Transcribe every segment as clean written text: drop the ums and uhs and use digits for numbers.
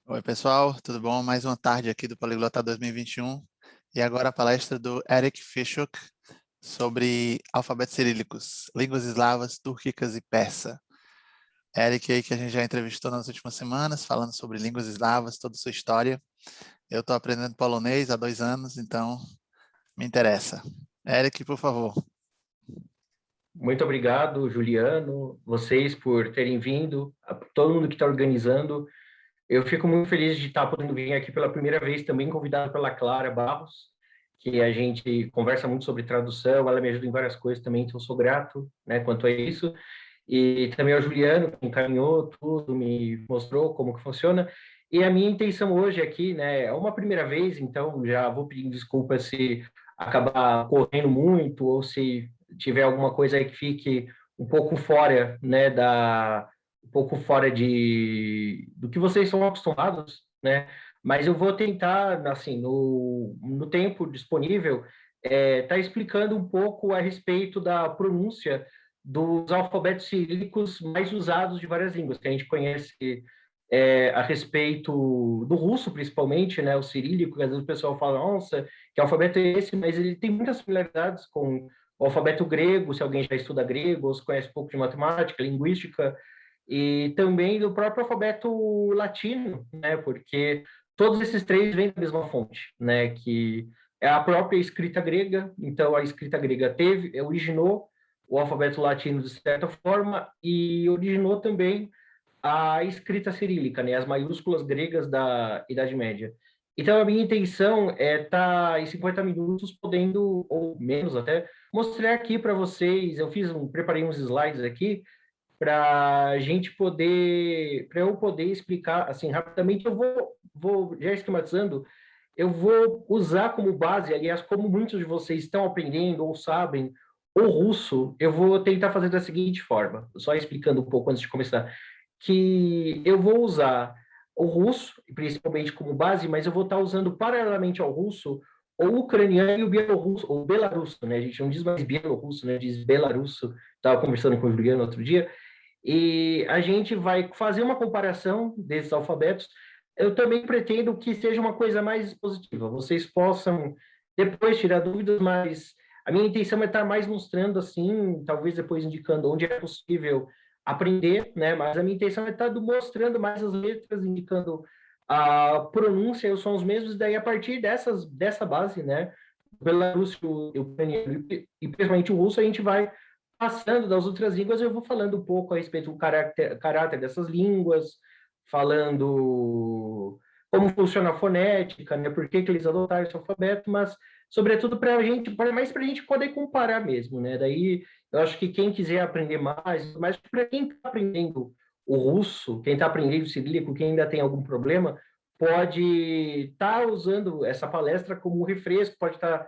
Oi, pessoal, tudo bom? Mais uma tarde aqui do Poliglota 2021. E agora a palestra do Eric Fishuk sobre alfabetos cirílicos, línguas eslavas, túrquicas e persa. Eric aí que a gente já entrevistou nas últimas semanas, falando sobre línguas eslavas, toda a sua história. Eu estou aprendendo polonês há 2 anos, então me interessa. Eric, por favor. Muito obrigado, Juliano, vocês por terem vindo, a todo mundo que está organizando. Eu fico muito feliz de estar podendo vir aqui pela primeira vez, também convidado pela Clara Barros, que a gente conversa muito sobre tradução, ela me ajuda em várias coisas também, então eu sou grato, né, quanto a isso. E também ao Juliano, que encaminhou tudo, me mostrou como que funciona. E a minha intenção hoje aqui, né, é uma primeira vez, então já vou pedir desculpa se acabar correndo muito ou se tiver alguma coisa aí que fique um pouco fora, né, um pouco fora do que vocês são acostumados, né? Mas eu vou tentar, assim, no tempo disponível, tá explicando um pouco a respeito da pronúncia dos alfabetos cirílicos mais usados de várias línguas, que a gente conhece a respeito do russo, principalmente, né, o cirílico, que às vezes o pessoal fala, nossa, que alfabeto é esse? Mas ele tem muitas similaridades com o alfabeto grego, se alguém já estuda grego, ou se conhece um pouco de matemática, linguística, e também do próprio alfabeto latino, né, porque todos esses três vêm da mesma fonte, né, que é a própria escrita grega. Então a escrita grega originou o alfabeto latino de certa forma e originou também a escrita cirílica, né, as maiúsculas gregas da Idade Média. Então a minha intenção é estar em 50 minutos podendo, ou menos até, mostrar aqui para vocês. Preparei uns slides aqui para a gente poder, para eu poder explicar assim rapidamente. Eu vou já esquematizando. Eu vou usar como base, aliás, como muitos de vocês estão aprendendo ou sabem o russo, eu vou tentar fazer da seguinte forma, só explicando um pouco antes de começar, que eu vou usar o russo, principalmente como base, mas eu vou estar usando paralelamente ao russo o ucraniano e o bielorrusso, ou belarusso, né? A gente não diz mais bielorrusso, né? Diz belarusso. Estava conversando com o Juliano outro dia, e a gente vai fazer uma comparação desses alfabetos. Eu também pretendo que seja uma coisa mais expositiva, vocês possam depois tirar dúvidas, mas a minha intenção é estar mais mostrando assim, talvez depois indicando onde é possível aprender, né? Mas a minha intenção é estar mostrando mais as letras, indicando a pronúncia, os sons mesmos, daí a partir dessa base, né? O belarusso, o ucraniano e principalmente o russo, a gente vai passando das outras línguas. Eu vou falando um pouco a respeito do caráter dessas línguas, falando como funciona a fonética, né? Por que eles adotaram esse alfabeto, mas sobretudo para a gente, mais para a gente poder comparar mesmo, né? Daí eu acho que quem quiser aprender mais, mas para quem está aprendendo o russo, quem está aprendendo o cirílico, quem ainda tem algum problema, pode estar usando essa palestra como um refresco, pode estar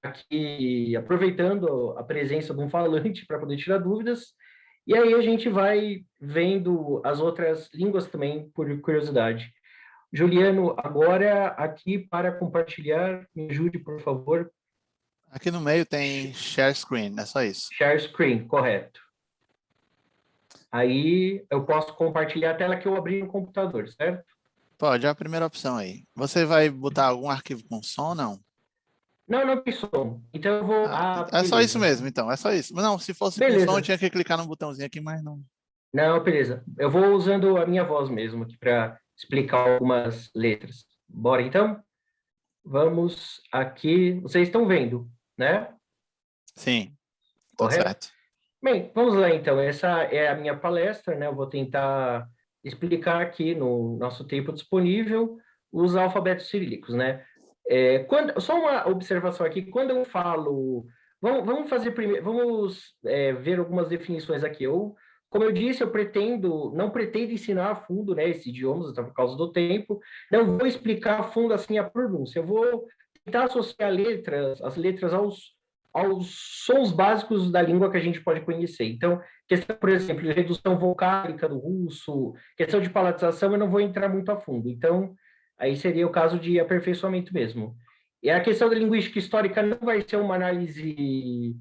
aqui aproveitando a presença de um falante para poder tirar dúvidas, e aí a gente vai vendo as outras línguas também, por curiosidade. Juliano, agora aqui para compartilhar, me ajude, por favor. Aqui no meio tem share screen, é só isso. Share screen, correto. Aí eu posso compartilhar a tela que eu abri no computador, certo? Pode, é a primeira opção aí. Você vai botar algum arquivo com som, não? Não, não tem som. Então eu vou... É só isso beleza. mesmo, então, é só isso. Não, se fosse com som, eu Beleza. tinha que clicar no botãozinho aqui, mas não. Não, beleza. Eu vou usando a minha voz mesmo aqui para explicar algumas letras. Bora então? Vamos aqui. Vocês estão vendo, né? Sim, tá Correto? certo. Bem, vamos lá então. Essa é a minha palestra, né? Eu vou tentar explicar aqui no nosso tempo disponível os alfabetos cirílicos, né? Só uma observação aqui. Quando eu falo, vamos fazer primeiro, vamos ver algumas definições aqui. Como eu disse, não pretendo ensinar a fundo, né, esses idiomas, até por causa do tempo. Não vou explicar a fundo assim a pronúncia. Eu vou tentar associar as letras aos sons básicos da língua que a gente pode conhecer. Então, questão, por exemplo, de redução vocálica do russo, questão de palatização, eu não vou entrar muito a fundo. Então, aí seria o caso de aperfeiçoamento mesmo. E a questão da linguística histórica não vai ser uma análise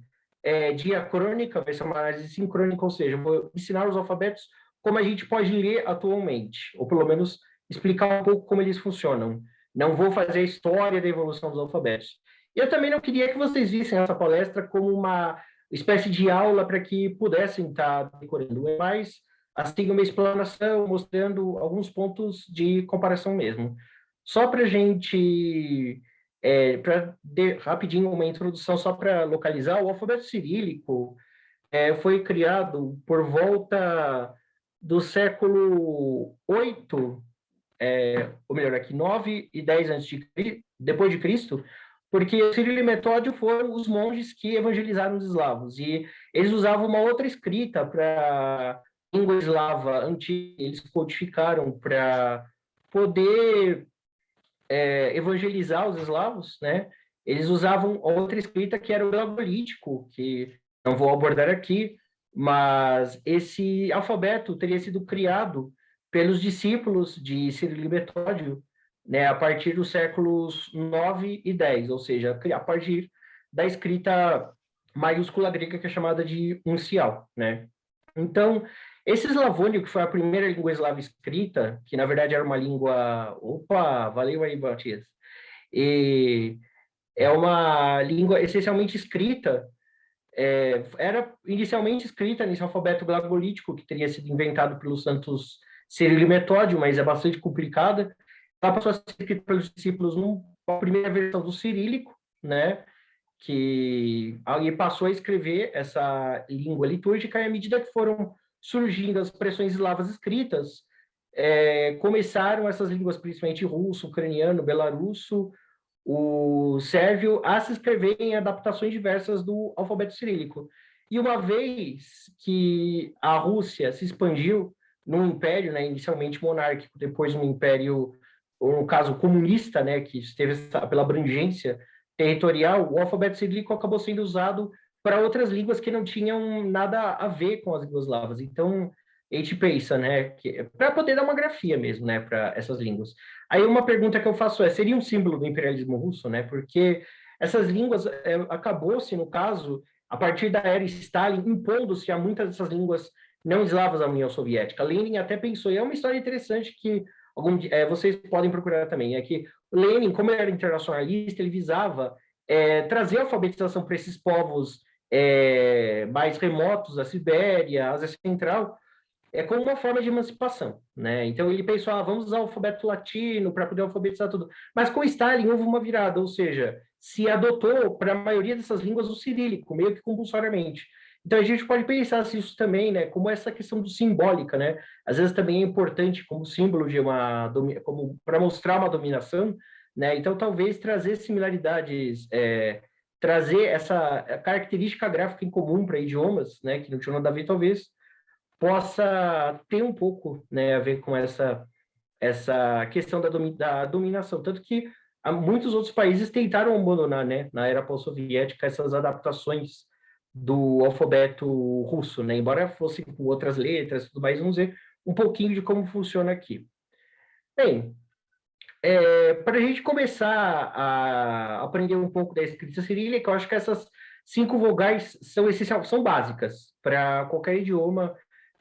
diacrônica, vai ser uma análise sincrônica, ou seja, eu vou ensinar os alfabetos como a gente pode ler atualmente, ou pelo menos explicar um pouco como eles funcionam. Não vou fazer a história da evolução dos alfabetos. E eu também não queria que vocês vissem essa palestra como uma espécie de aula para que pudessem estar decorando, é mais assim uma explanação, mostrando alguns pontos de comparação mesmo. Só para a gente, rapidinho, uma introdução só para localizar, o alfabeto cirílico foi criado por volta do século 8, ou melhor, aqui 9 e 10 depois de Cristo, porque Cirilo e Metódio foram os monges que evangelizaram os eslavos, e eles usavam uma outra escrita para língua eslava antiga, eles codificaram para poder evangelizar os eslavos, né? Eles usavam outra escrita que era o glagolítico, que não vou abordar aqui, mas esse alfabeto teria sido criado pelos discípulos de Cirilo e Metódio, né, a partir dos séculos 9 e 10, ou seja, a partir da escrita maiúscula grega que é chamada de uncial, né? Então, esse eslavônico, que foi a primeira língua eslava escrita, que na verdade era uma língua... Opa, valeu aí, Matias. E é uma língua essencialmente escrita, era inicialmente escrita nesse alfabeto glagolítico, que teria sido inventado pelos santos Cirilo e Metódio, mas é bastante complicada. Ela passou a ser escrita pelos discípulos numa primeira versão do cirílico, né? Que alguém passou a escrever essa língua litúrgica, e à medida que foram surgindo as expressões eslavas escritas, começaram essas línguas, principalmente russo, ucraniano, belarusso, o sérvio, a se escrever em adaptações diversas do alfabeto cirílico. E uma vez que a Rússia se expandiu num império, né, inicialmente monárquico, depois um império, ou no caso comunista, né, que esteve pela abrangência territorial, o alfabeto cirílico acabou sendo usado para outras línguas que não tinham nada a ver com as línguas eslavas. Então, a gente pensa, né, para poder dar uma grafia mesmo, né, para essas línguas. Aí uma pergunta que eu faço seria um símbolo do imperialismo russo, né, porque essas línguas, acabou-se, no caso, a partir da era Stalin, impondo-se a muitas dessas línguas não eslavas da União Soviética. Lenin até pensou, e é uma história interessante que vocês podem procurar também, é que Lenin, como ele era internacionalista, ele visava trazer a alfabetização para esses povos mais remotos, a Sibéria, a Ásia Central, como uma forma de emancipação, né? Então ele pensou, vamos usar o alfabeto latino para poder alfabetizar tudo. Mas com Stalin houve uma virada, ou seja, se adotou para a maioria dessas línguas o cirílico, meio que compulsoriamente. Então a gente pode pensar se isso também, né, como essa questão do simbólica, né? Às vezes também é importante como símbolo de como para mostrar uma dominação, né? Então talvez trazer similaridades, trazer essa característica gráfica em comum para idiomas, né, que não tinha nada a ver talvez possa ter um pouco, né, a ver com essa questão da dominação. Tanto que muitos outros países tentaram abandonar, né, na era pós-soviética, essas adaptações do alfabeto russo, né, embora fossem com outras letras e tudo mais. Vamos ver um pouquinho de como funciona aqui. Bem, para a gente começar a aprender um pouco da escrita cirílica, eu acho que essas 5 vogais são essenciais, são básicas para qualquer idioma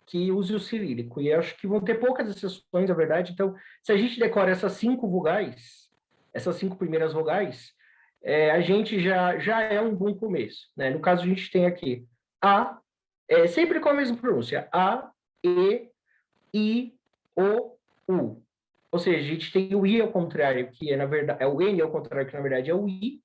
que use o cirílico, e acho que vão ter poucas exceções, na verdade. Então, se a gente decora essas 5 vogais, essas 5 primeiras vogais, a gente já é um bom começo, né? No caso, a gente tem aqui A, sempre com a mesma pronúncia, A, E, I, O, U. Ou seja, a gente tem o I ao contrário, que na verdade, o N ao contrário, que na verdade é o I,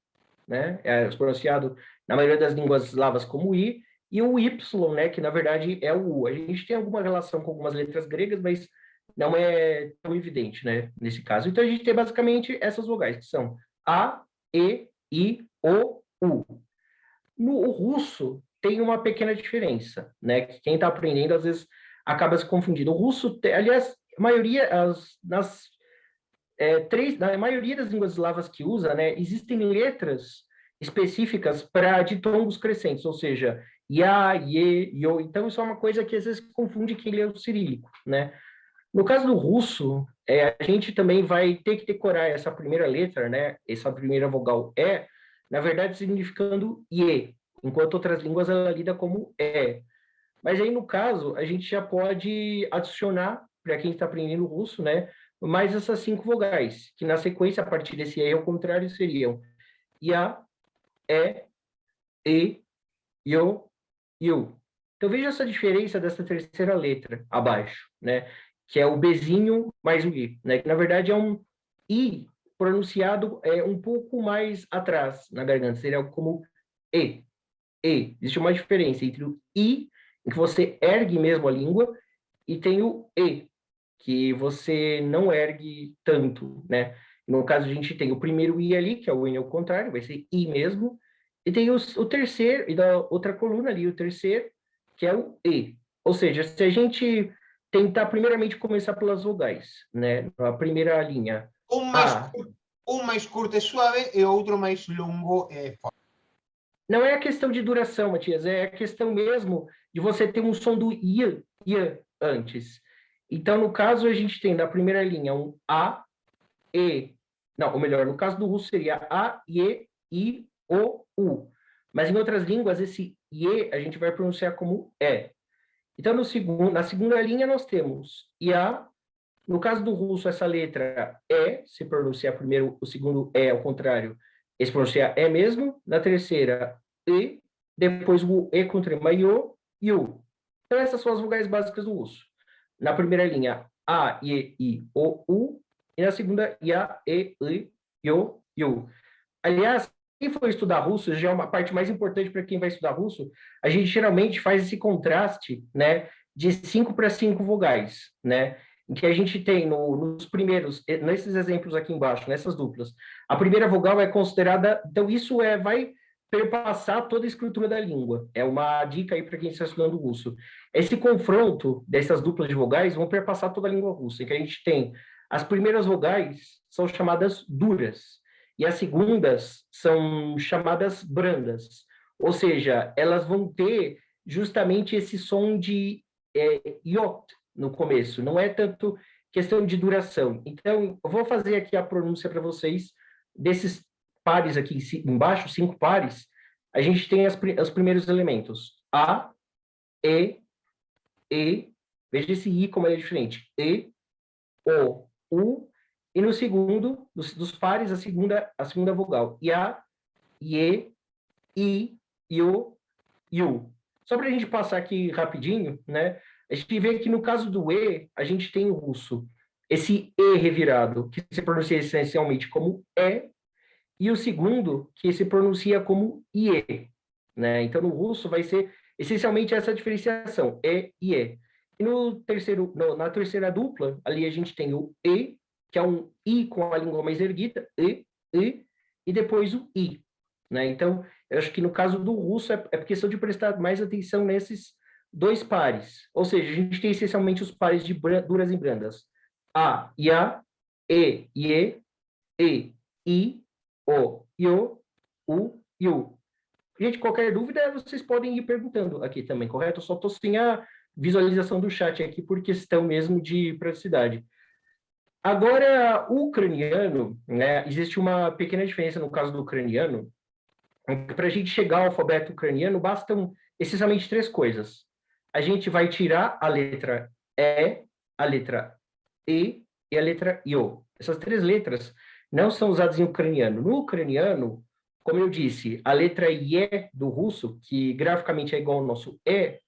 né? É pronunciado na maioria das línguas eslavas como I, e o Y, né, que na verdade é o U. A gente tem alguma relação com algumas letras gregas, mas não é tão evidente, né, nesse caso. Então a gente tem basicamente essas vogais, que são A, E, I, O, U. No russo tem uma pequena diferença, né, que quem está aprendendo às vezes acaba se confundindo. O russo, aliás, a maioria, na maioria das línguas eslavas que usa, né, existem letras específicas para ditongos crescentes, ou seja, Ya, Ye, Yo. Então, isso é uma coisa que às vezes confunde quem lê o cirílico, né? No caso do russo, a gente também vai ter que decorar essa primeira letra, né? Essa primeira vogal na verdade, significando Ye, enquanto outras línguas ela lida como E. Mas aí, no caso, a gente já pode adicionar, para quem está aprendendo russo, né? mais essas 5 vogais, que na sequência, a partir desse E ao contrário, seriam ia, e, io, iu. Então, veja essa diferença dessa terceira letra abaixo, né? Que é o Bzinho mais o I, né? Que, na verdade, é um I pronunciado um pouco mais atrás na garganta. Seria algo como E. E. Existe uma diferença entre o I, em que você ergue mesmo a língua, e tem o E, que você não ergue tanto, né? No caso, a gente tem o primeiro I ali, que é o I ao contrário, vai ser I mesmo, e tem o terceiro, e da outra coluna ali, o terceiro, que é o E. Ou seja, se a gente tentar primeiramente começar pelas vogais, né? A primeira linha, A. Um mais curto e suave e outro mais longo e forte. Não é a questão de duração, Matias, é a questão mesmo de você ter um som do I antes. Então, no caso, a gente tem na primeira linha um A, E. Não, ou melhor, no caso do russo seria A, E, I, O, U. Mas em outras línguas, esse IE a gente vai pronunciar como E. Então, na segunda linha, nós temos IA. No caso do russo, essa letra E, se pronunciar primeiro o segundo E ao contrário, esse pronunciar E mesmo. Na terceira, E. Depois o E com trema IO e U. Então, essas são as vogais básicas do russo. Na primeira linha, A, E, I, O, U. E na segunda, IA, E, I, Io, Iu. Aliás, quem for estudar russo, já é uma parte mais importante para quem vai estudar russo, a gente geralmente faz esse contraste, né, de 5 para 5 vogais, né, em que a gente tem nos primeiros, nesses exemplos aqui embaixo, nessas duplas, a primeira vogal é considerada, então isso vai perpassar toda a escritura da língua. É uma dica aí para quem está estudando russo. Esse confronto dessas duplas de vogais vão perpassar toda a língua russa, em que a gente tem as primeiras vogais são chamadas duras, e as segundas são chamadas brandas, ou seja, elas vão ter justamente esse som de iot no começo, não é tanto questão de duração. Então, eu vou fazer aqui a pronúncia para vocês desses pares aqui embaixo, 5 pares, a gente tem os primeiros elementos, A, E, veja esse I como é diferente, E, O, U, e no segundo, dos pares, a segunda vogal. Ia, Ie, I, Io, Iu. Só para a gente passar aqui rapidinho, né? A gente vê que no caso do E, a gente tem o russo. Esse E revirado, que se pronuncia essencialmente como E, e o segundo, que se pronuncia como IE. Né? Então, no russo vai ser essencialmente essa diferenciação, E e E. E na terceira dupla, ali a gente tem o E, que é um I com a língua mais erguida, e depois o I. Né? Então, eu acho que no caso do russo é questão de prestar mais atenção nesses 2 pares. Ou seja, a gente tem essencialmente os pares de duras e brandas. A, Ia, E, I, O, Io, U, Iu. Gente, qualquer dúvida, vocês podem ir perguntando aqui também, correto? Eu só estou sem a visualização do chat aqui por questão mesmo de praticidade. Agora, o ucraniano, né, existe uma pequena diferença no caso do ucraniano. Para a gente chegar ao alfabeto ucraniano, bastam essencialmente 3 coisas. A gente vai tirar a letra E, a letra E e a letra IO. Essas 3 letras não são usadas em ucraniano. No ucraniano, como eu disse, a letra IE do russo, que graficamente é igual ao nosso E,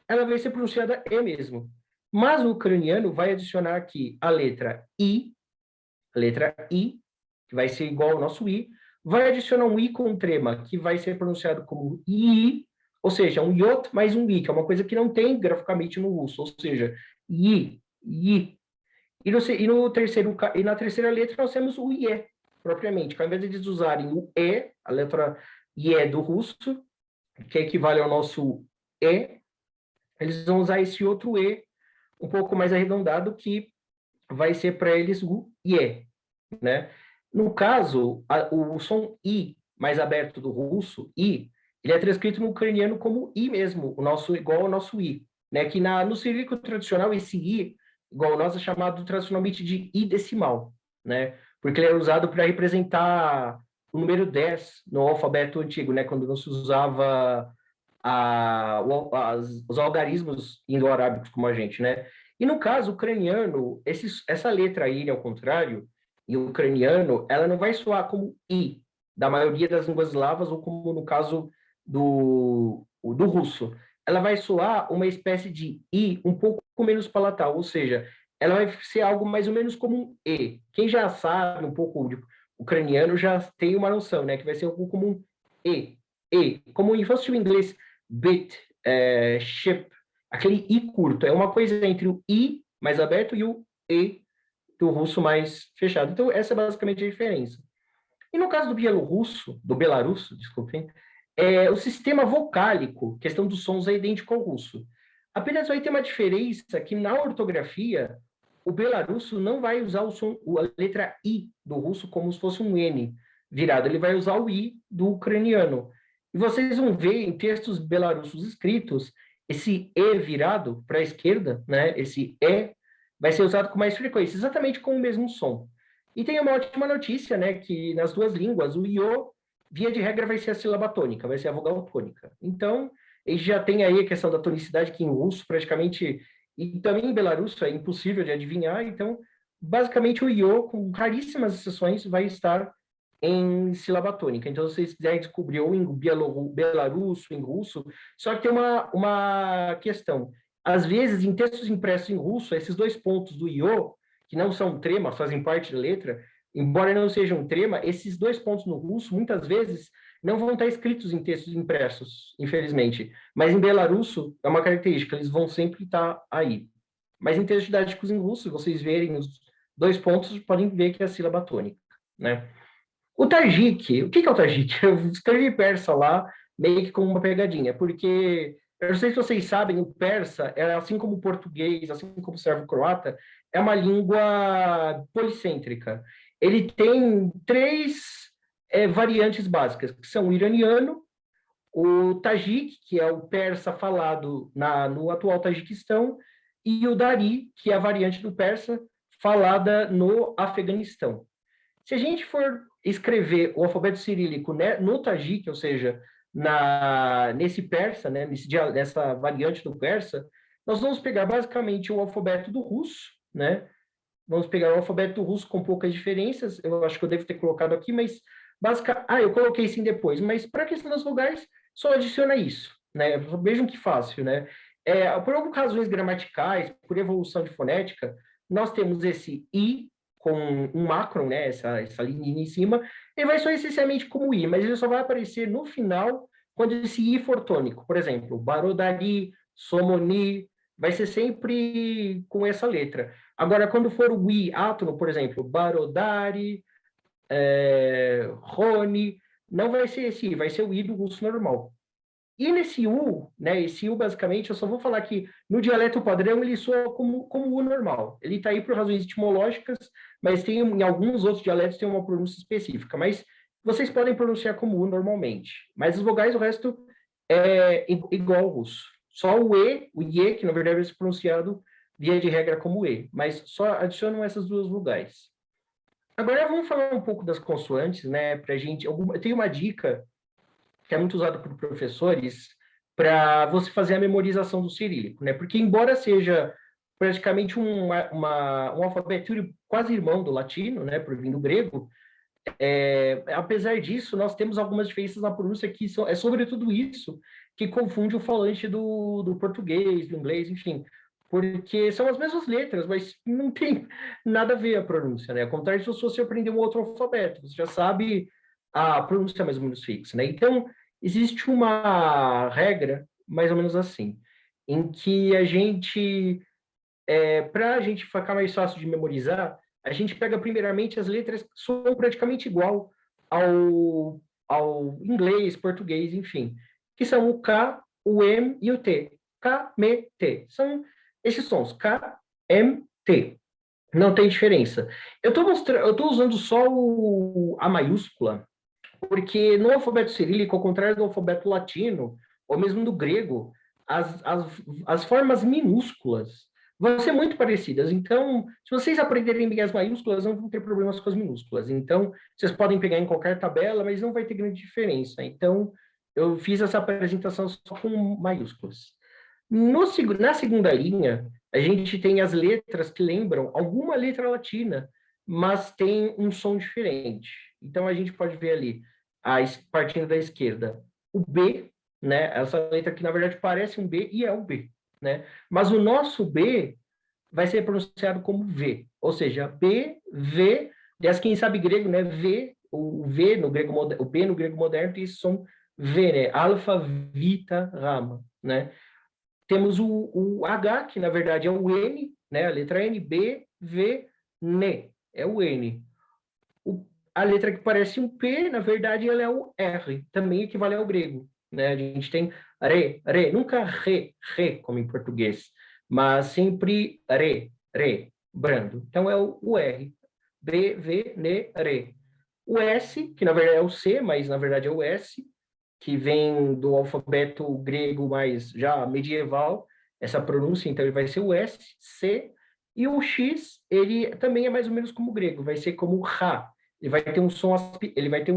ela vai ser pronunciada E mesmo. Mas o ucraniano vai adicionar aqui a letra I, que vai ser igual ao nosso I, vai adicionar um I com trema, que vai ser pronunciado como I, ou seja, um iot mais um I, que é uma coisa que não tem graficamente no russo, ou seja, I. E na terceira letra nós temos o IE, propriamente, que ao invés de eles usarem o E, a letra IE do russo, que equivale ao nosso E, eles vão usar esse outro E, um pouco mais arredondado, que vai ser para eles o IE, né? No caso, o som I mais aberto do russo, I, ele é transcrito no ucraniano como I mesmo, igual ao nosso I, né? Que no cirílico tradicional, esse I, igual ao nosso, é chamado tradicionalmente de I decimal, né? Porque ele é usado para representar o número 10 no alfabeto antigo, né? Quando não se usava os algarismos indo-arábicos como a gente, né? E no caso ucraniano, essa letra I, ao contrário, em ucraniano, ela não vai soar como I, da maioria das línguas eslavas, ou como no caso do russo. Ela vai soar uma espécie de I um pouco menos palatal, ou seja, ela vai ser algo mais ou menos como um E. Quem já sabe um pouco de ucraniano já tem uma noção, né? Que vai ser algo como um E. E. Como se fosse o inglês bit, ship, aquele I curto. É uma coisa entre o I mais aberto e o E do russo mais fechado. Então, essa é basicamente a diferença. E no caso do belarusso, desculpem, o sistema vocálico, questão dos sons, é idêntico ao russo. Apenas vai ter uma diferença que na ortografia, o belarusso não vai usar a letra I do russo como se fosse um N virado, ele vai usar o I do ucraniano. E vocês vão ver em textos belarussos escritos, esse E virado para a esquerda, né, esse E, vai ser usado com mais frequência, exatamente com o mesmo som. E tem uma ótima notícia, né, que nas duas línguas, o iô, via de regra, vai ser a sílaba tônica, vai ser a vogal tônica. Então, ele já tem aí a questão da tonicidade, que em russo praticamente, e também em belarusso é impossível de adivinhar, então, basicamente o iô, com raríssimas exceções, vai estar em sílaba tônica. Então, se vocês quiserem descobrir ou em belarusso, em russo, só que tem uma questão. Às vezes, em textos impressos em russo, esses dois pontos do iô, que não são trema, fazem parte da letra, embora não sejam trema, esses dois pontos no russo, muitas vezes, não vão estar escritos em textos impressos, infelizmente. Mas em belarusso, é uma característica, eles vão sempre estar aí. Mas em textos didáticos em russo, vocês verem os dois pontos, podem ver que é a sílaba tônica, né? O Tajik, o que é o Tajik? Eu escrevi persa lá, meio que como uma pegadinha, porque eu não sei se vocês sabem, o persa, assim como o português, assim como o servo-croata, é uma língua policêntrica. Ele tem três variantes básicas, que são o iraniano, o Tajik, que é o persa falado no atual Tajiquistão, e o Dari, que é a variante do persa falada no Afeganistão. Se a gente for escrever o alfabeto cirílico, né, no Tajik, ou seja, nesse persa, né, nessa variante do persa, nós vamos pegar basicamente o alfabeto do russo, né? Vamos pegar o alfabeto do russo com poucas diferenças. Eu acho que eu devo ter colocado aqui, mas eu coloquei sim depois. Mas para a questão das vogais, só adiciona isso, né? Vejam que fácil, né? Por algumas razões gramaticais, por evolução de fonética, nós temos esse i com um macron, né? Essa linha em cima, ele vai só essencialmente como i, mas ele só vai aparecer no final quando esse i for tônico. Por exemplo, barodari, somoni, vai ser sempre com essa letra. Agora, quando for o i átono, por exemplo, barodari, roni, não vai ser esse i, vai ser o i do russo normal. E nesse U, né, esse U basicamente, eu só vou falar que no dialeto padrão ele soa como U normal. Ele está aí por razões etimológicas, mas em alguns outros dialetos tem uma pronúncia específica. Mas vocês podem pronunciar como U normalmente. Mas as vogais, o resto é igual ao russo. Só o IE, que na verdade vai ser pronunciado via de regra como E, mas só adicionam essas duas vogais. Agora vamos falar um pouco das consoantes, né, pra gente. Eu tenho uma dica que é muito usado por professores, para você fazer a memorização do cirílico, né? Porque embora seja praticamente um alfabeto quase irmão do latino, né, por vir do grego, apesar disso, nós temos algumas diferenças na pronúncia que é sobretudo isso que confunde o falante do português, do inglês, enfim, porque são as mesmas letras, mas não tem nada a ver a pronúncia, né? Ao contrário se você aprender um outro alfabeto, você já sabe a pronúncia mais ou menos fixa, né? Então, existe uma regra, mais ou menos assim, em que a gente, para a gente ficar mais fácil de memorizar, a gente pega primeiramente as letras que são praticamente igual ao inglês, português, enfim, que são o K, o M e o T. K, M, T. São esses sons, K, M, T. Não tem diferença. Eu estou usando só a maiúscula, porque no alfabeto cirílico, ao contrário do alfabeto latino, ou mesmo do grego, as formas minúsculas vão ser muito parecidas. Então, se vocês aprenderem bem as maiúsculas, não vão ter problemas com as minúsculas. Então, vocês podem pegar em qualquer tabela, mas não vai ter grande diferença. Então, eu fiz essa apresentação só com maiúsculas. Na segunda linha, a gente tem as letras que lembram alguma letra latina, mas tem um som diferente. Então, a gente pode ver ali, partindo da esquerda, o B, né? Essa letra que, na verdade, parece um B e é um B, né? Mas o nosso B vai ser pronunciado como V, ou seja, B, V, aliás, quem sabe grego, né? V, o V no grego moderno, o B no grego moderno tem esse som V, né? Alfa, Vita, Rama, né? Temos o H, que na verdade é o N, né? A letra N, B, V, N, é o N. A letra que parece um P, na verdade, ela é o R, também equivale ao grego, né? A gente tem re, nunca re, como em português, mas sempre re, brando. Então é o R, B, V, N, re. O S, que na verdade é o C, mas na verdade é o S, que vem do alfabeto grego mais já medieval, essa pronúncia, então ele vai ser o S, C, e o X, ele também é mais ou menos como o grego, vai ser como o Ra. Ele vai ter um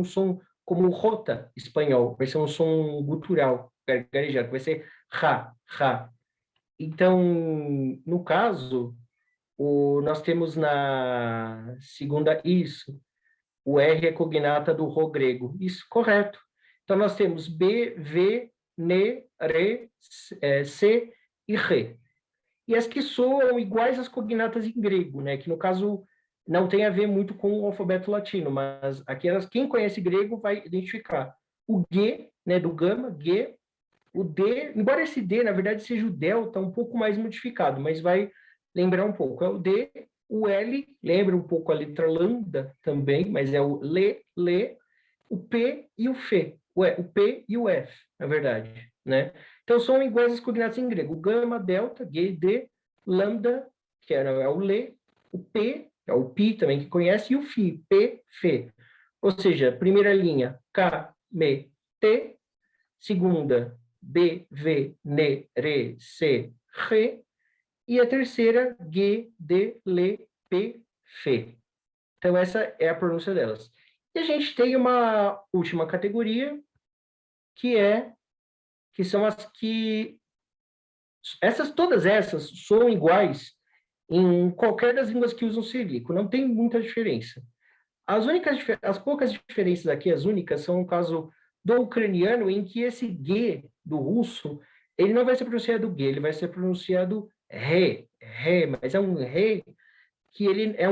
som como o Rota espanhol, vai ser um som gutural, gargarejado, vai ser Ra, Ra. Então, no caso, nós temos na segunda isso, o R é cognata do Rho grego. Isso, correto. Então, nós temos B, V, N, Re, C e Re. E as que soam iguais às cognatas em grego, né? Que, no caso, não tem a ver muito com o alfabeto latino, mas aquelas, quem conhece grego vai identificar. O G, né, do gama, G, o D, embora esse D, na verdade, seja o delta um pouco mais modificado, mas vai lembrar um pouco. É o D, o L, lembra um pouco a letra lambda também, mas é o le, o P e o F. O P e o F, na verdade, né? Então, são iguais às cognatas em grego. Gama, delta, G, D, lambda, que é o le, o P, é o pi também que conhece, e o fi, P, F. Ou seja, primeira linha, K, M, T, segunda, B, V, N, Re, C, Re, e a terceira, G, D, Le, P, F. Então, essa é a pronúncia delas. E a gente tem uma última categoria, que são as que... todas essas são iguais em qualquer das línguas que usam cirílico, não tem muita diferença. As poucas diferenças aqui, as únicas, são o caso do ucraniano, em que esse G do russo, ele não vai ser pronunciado G, ele vai ser pronunciado Re, mas é um Re que ele é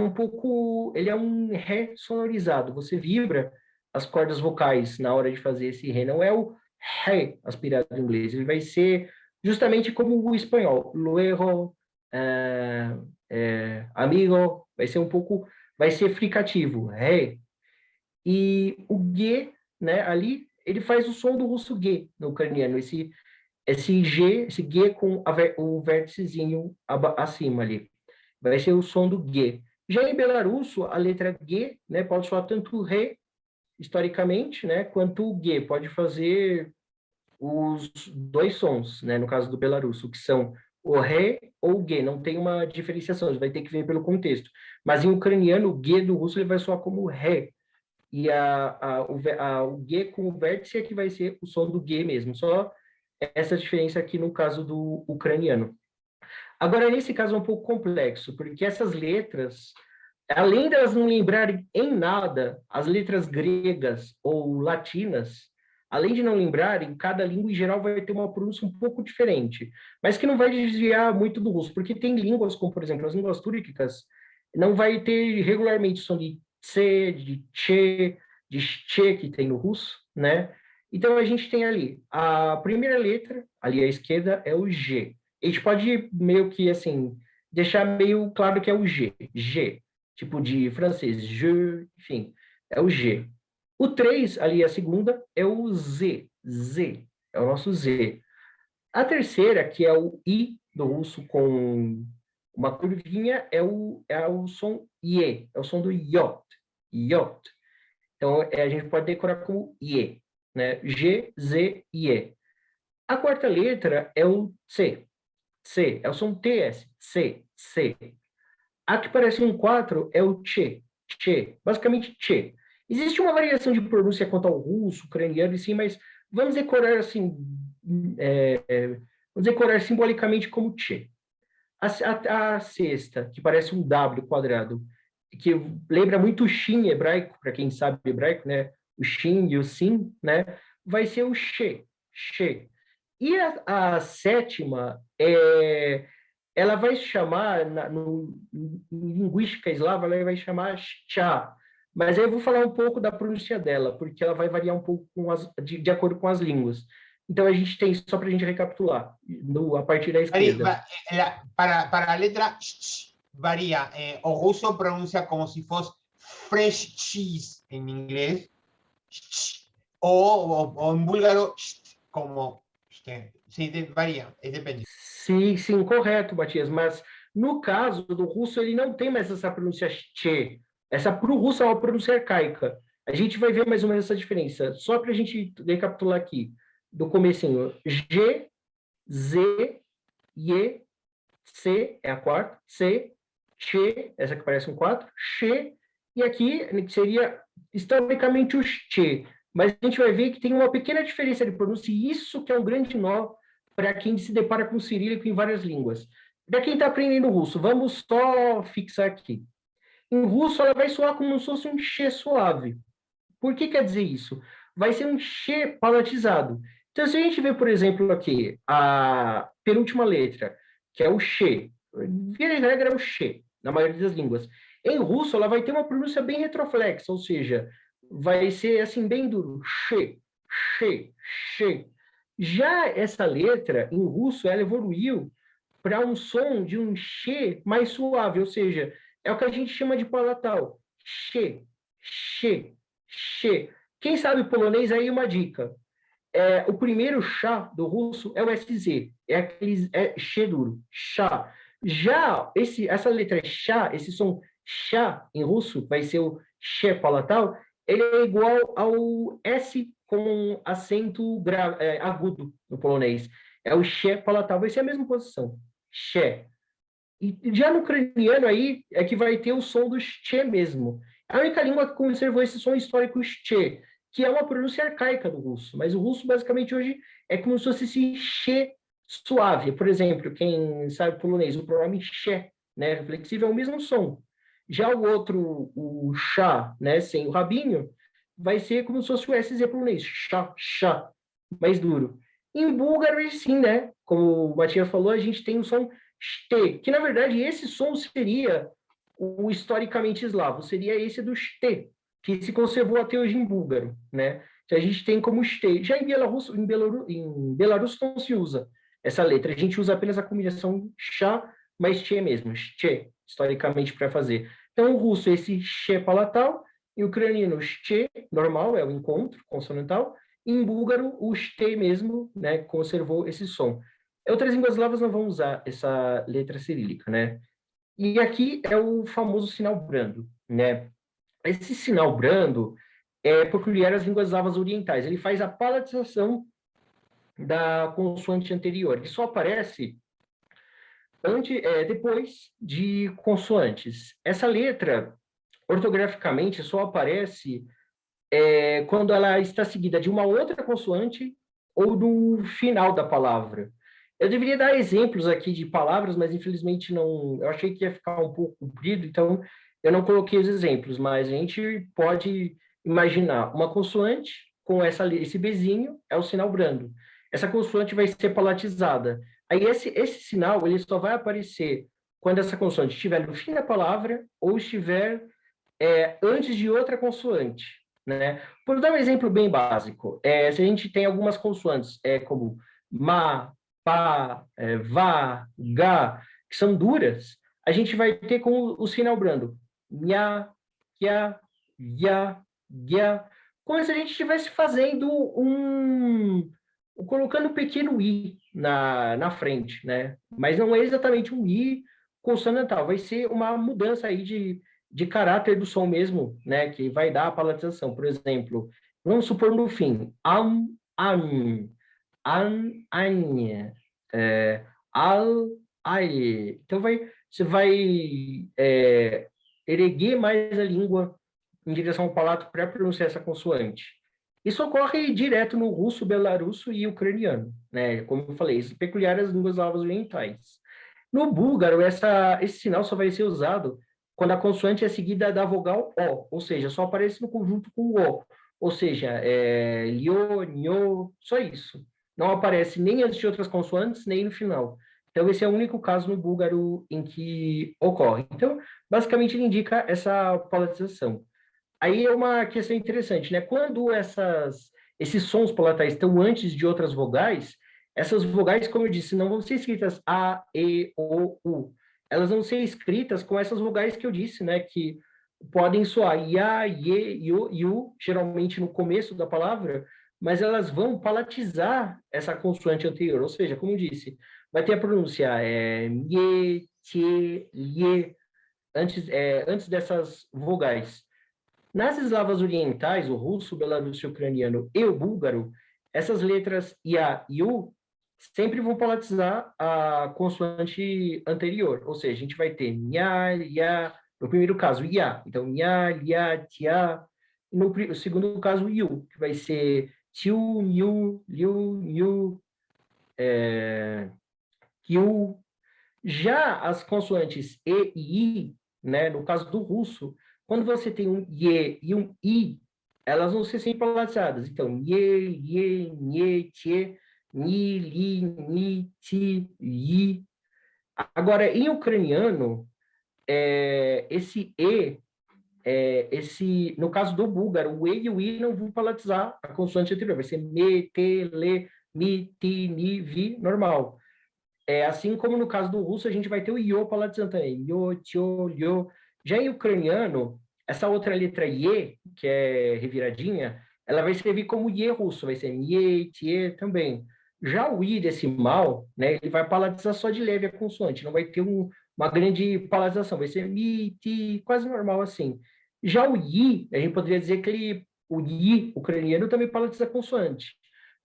um Ré sonorizado, você vibra as cordas vocais na hora de fazer esse Ré, não é o Ré aspirado em inglês, ele vai ser justamente como o espanhol, luego, amigo, vai ser fricativo, Ré. E o G, né, ali, ele faz o som do russo G no ucraniano, esse G, esse G com o vérticezinho acima ali. Vai ser o som do G. Já em belarusso, a letra G, né, pode soar tanto o Re, historicamente, né, quanto o G. Pode fazer os dois sons, né, no caso do belarusso, que são o Re ou o G. Não tem uma diferenciação, você vai ter que ver pelo contexto. Mas em ucraniano, o G do russo ele vai soar como Re. E o G com o vértice é que vai ser o som do G mesmo. Só essa diferença aqui no caso do ucraniano. Agora, nesse caso é um pouco complexo, porque essas letras, além delas não lembrarem em nada as letras gregas ou latinas, além de não lembrarem, cada língua em geral vai ter uma pronúncia um pouco diferente, mas que não vai desviar muito do russo, porque tem línguas, como por exemplo as línguas túrquicas, não vai ter regularmente som de tse, de tche, que tem no russo, né? Então a gente tem ali, a primeira letra, ali à esquerda, é o G. A gente pode meio que, assim, deixar meio claro que é o G. G, tipo de francês, je, enfim, é o G. O 3, ali a segunda, é o Z. Z, é o nosso Z. A terceira, que é o I do russo com uma curvinha, é o som IE, é o som do iot. Iot. Então, a gente pode decorar como IE, né? G, Z, IE. A quarta letra é o C. C, é o som TS, C, C. A que parece um 4 é o Che, basicamente Che. Existe uma variação de pronúncia quanto ao russo, ucraniano, sim, mas vamos decorar assim, vamos decorar simbolicamente como Che. A sexta, que parece um W quadrado, que lembra muito o Shin hebraico, para quem sabe hebraico, né? O Shin e o Sin, né? Vai ser o She, She. E a sétima, ela vai chamar, em linguística eslava, ela vai chamar Cha. Mas aí eu vou falar um pouco da pronúncia dela, porque ela vai variar um pouco de acordo com as línguas. Então, a gente tem, só para a gente recapitular, a partir da esquerda. Para a letra varía. O ruso pronuncia como si fosse fresh cheese en inglés, o en búlgaro como... Sí, varía, depende. Sim, correto, Matias, mas no caso do russo, ele não tem mais essa pronúncia che. Essa para o russo é uma pronúncia arcaica. A gente vai ver mais ou menos essa diferença. Só para a gente recapitular aqui, do comecinho. G, Z, Y, C, é a quarta, C, Che, essa que parece um 4, Che, e aqui seria historicamente o Che. Mas a gente vai ver que tem uma pequena diferença de pronúncia, e isso que é um grande nó para quem se depara com cirílico em várias línguas. Para quem está aprendendo russo, vamos só fixar aqui. Em russo, ela vai soar como se fosse um Che suave. Por que quer dizer isso? Vai ser um Che palatizado. Então, se a gente vê, por exemplo, aqui, a penúltima letra, que é o Che, via de regra é o Che, na maioria das línguas. Em russo, ela vai ter uma pronúncia bem retroflexa, ou seja, vai ser assim, bem duro. Che, che, che. Já essa letra, em russo, ela evoluiu para um som de um che mais suave, ou seja, é o que a gente chama de palatal. Che, che, che. Quem sabe polonês, aí uma dica. O primeiro chá do russo é o SZ, é aquele che duro, chá. Já essa letra chá, esse som chá em russo, vai ser o che palatal, ele é igual ao S com um acento agudo no polonês. É o che palatal, vai ser a mesma posição, che. E já no ucraniano aí é que vai ter o som do che mesmo. A única língua que conservou esse som histórico che, que é uma pronúncia arcaica do russo, mas o russo basicamente hoje é como se fosse esse che suave. Por exemplo, quem sabe polonês, o pronome che, né, flexível é o mesmo som. Já o outro, o chá, né, sem o rabinho, vai ser como se fosse o SZ polonês, chá, chá, mais duro. Em búlgaro, sim, né, como o Matias falou, a gente tem o som St, que na verdade esse som seria o historicamente eslavo, seria esse do St, que se conservou até hoje em búlgaro, né? Que a gente tem como St. Já em Belarus não se usa essa letra, a gente usa apenas a combinação chá mais St mesmo, St, historicamente para fazer. Então, o russo, esse Ch palatal, e o ucraniano, Ch, normal, é o encontro consonantal, e em búlgaro, o St mesmo, né, conservou esse som. Outras línguas eslavas não vão usar essa letra cirílica, né? E aqui é o famoso sinal brando, né? Esse sinal brando é peculiar às línguas eslavas orientais. Ele faz a palatização da consoante anterior. Ele só aparece depois de consoantes. Essa letra, ortograficamente, só aparece quando ela está seguida de uma outra consoante ou do final da palavra. Eu deveria dar exemplos aqui de palavras, mas infelizmente não. Eu achei que ia ficar um pouco comprido, então eu não coloquei os exemplos, mas a gente pode imaginar uma consoante com esse bezinho, é o sinal brando. Essa consoante vai ser palatizada. Aí esse sinal ele só vai aparecer quando essa consoante estiver no fim da palavra ou estiver antes de outra consoante, né? Por dar um exemplo bem básico, se a gente tem algumas consoantes, como ma, pá, vá, gá, que são duras, a gente vai ter com o sinal brando. Nha, ya, ya, ya. Como se a gente estivesse fazendo colocando um pequeno i na frente, né? Mas não é exatamente um i consonantal, vai ser uma mudança aí de caráter do som mesmo, né? Que vai dar a palatização. Por exemplo, vamos supor no fim, an, an, al, ai. Então você vai erguer mais a língua em direção ao palato para pronunciar essa consoante. Isso ocorre direto no russo, belarusso e ucraniano, né? Como eu falei, isso é peculiar às línguas eslavas orientais. No búlgaro, esse sinal só vai ser usado quando a consoante é seguida da vogal O, ou seja, só aparece no conjunto com o O. Ou seja, lio, nho, só isso. Não aparece nem antes de outras consoantes, nem no final. Então, esse é o único caso no búlgaro em que ocorre. Então, basicamente, ele indica essa palatização. Aí é uma questão interessante, né? Quando esses sons palatais estão antes de outras vogais, essas vogais, como eu disse, não vão ser escritas A, E, O, U. Elas vão ser escritas com essas vogais que eu disse, né? Que podem soar Ya, Ye, Yu, Yu, geralmente no começo da palavra, mas elas vão palatizar essa consoante anterior. Ou seja, como eu disse, vai ter a pronúncia Mie, Tche, Lhe, antes dessas vogais. Nas eslavas orientais, o russo, o belarusso, o ucraniano e o búlgaro, essas letras ia e u sempre vão palatizar a consoante anterior. Ou seja, a gente vai ter nha, ya, no primeiro caso, ia. Então, nha, ya, tia. No segundo caso, iu, que vai ser tiu, niu, liu, niu, kiu. Já as consoantes e e i, né, no caso do russo, quando você tem um ye e um i, elas vão ser sempre palatizadas. Então, ye, ye, nye, tche, ni, li, ni, ti, yi. Agora, em ucraniano, no caso do búlgaro, o e e o i não vão palatizar a consoante anterior. Vai ser me, te, le, mi, ti, ni, vi, normal. Assim como no caso do russo, a gente vai ter o io palatizando também. Io, tio, lio. Já em ucraniano, essa outra letra ie, que é reviradinha, ela vai servir como ie russo, vai ser mie, tie também. Já o i decimal, né, ele vai palatizar só de leve a consoante, não vai ter uma grande palatização, vai ser mi, ti, quase normal assim. Já o i, a gente poderia dizer que o i ucraniano também palatiza consoante,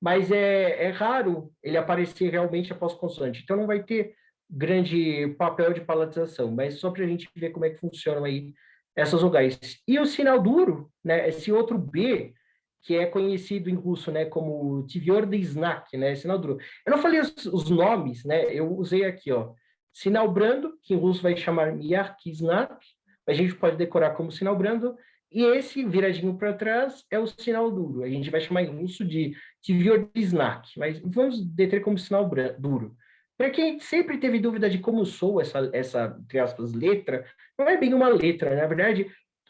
mas é raro ele aparecer realmente após consoante. Então, não vai ter grande papel de palatização, mas só para a gente ver como é que funcionam aí essas vogais. E o sinal duro, né, esse outro B, que é conhecido em russo, né, como tviordy znak, né, sinal duro. Eu não falei os nomes, né, eu usei aqui, ó, sinal brando, que em russo vai chamar miyarky znak, a gente pode decorar como sinal brando, e esse viradinho para trás é o sinal duro. A gente vai chamar em russo de tviordy znak, mas vamos deter como sinal duro. Para quem sempre teve dúvida de como soa essa, entre aspas, letra, não é bem uma letra, na verdade,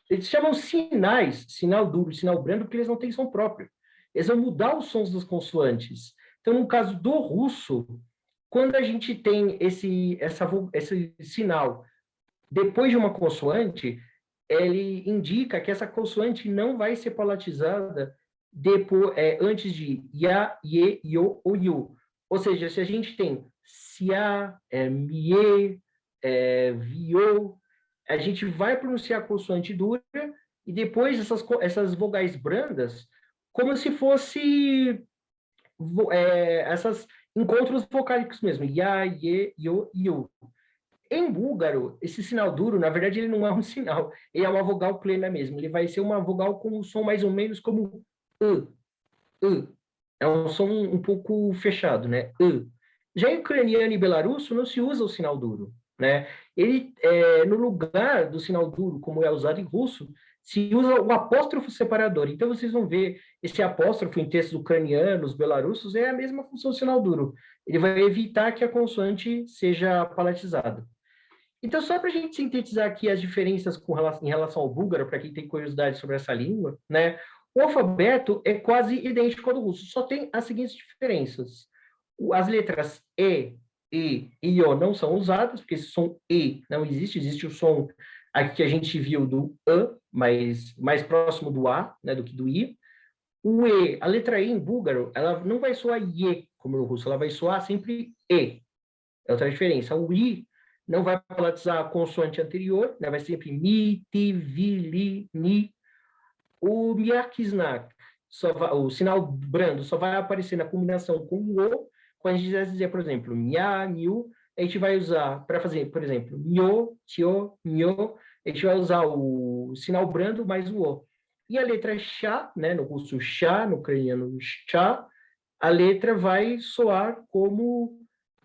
eles chamam sinais, sinal duro e sinal brando, porque eles não têm som próprio. Eles vão mudar os sons das consoantes. Então, no caso do russo, quando a gente tem esse sinal depois de uma consoante, ele indica que essa consoante não vai ser palatizada antes de ya, ye, yo ou yu. Ou seja, se a gente tem sia, mie, vio, a gente vai pronunciar a consoante dura e depois essas vogais brandas, como se fosse essas encontros vocálicos mesmo, ya, ye, yo, yu. Em búlgaro, esse sinal duro, na verdade, ele não é um sinal, ele é uma vogal plena mesmo. Ele vai ser uma vogal com um som mais ou menos como É um som um pouco fechado, né? Já em ucraniano e belarusso, não se usa o sinal duro, né? Ele, no lugar do sinal duro, como é usado em russo, se usa o apóstrofo separador. Então, vocês vão ver esse apóstrofo em textos ucranianos, belarussos, é a mesma função do sinal duro. Ele vai evitar que a consoante seja palatizada. Então, só para a gente sintetizar aqui as diferenças em relação ao búlgaro, para quem tem curiosidade sobre essa língua, né? O alfabeto é quase idêntico ao do russo, só tem as seguintes diferenças. As letras E, e O não são usadas, porque esse som E não existe, existe o som aqui que a gente viu do A, mas mais próximo do A, né, do que do I. O E, a letra E em búlgaro, ela não vai soar IE, como no russo, ela vai soar sempre E. É outra diferença. O I não vai palatizar a consoante anterior, né? Vai sempre mi, ti, vi, li, ni. O miarkisnak, o sinal brando, só vai aparecer na combinação com o O, quando a gente quiser dizer, por exemplo, mia, miu, a gente vai usar, para fazer, por exemplo, mio, tio, mio, a gente vai usar o sinal brando mais o O. E a letra chá, né? No russo chá, no ucraniano chá, a letra vai soar como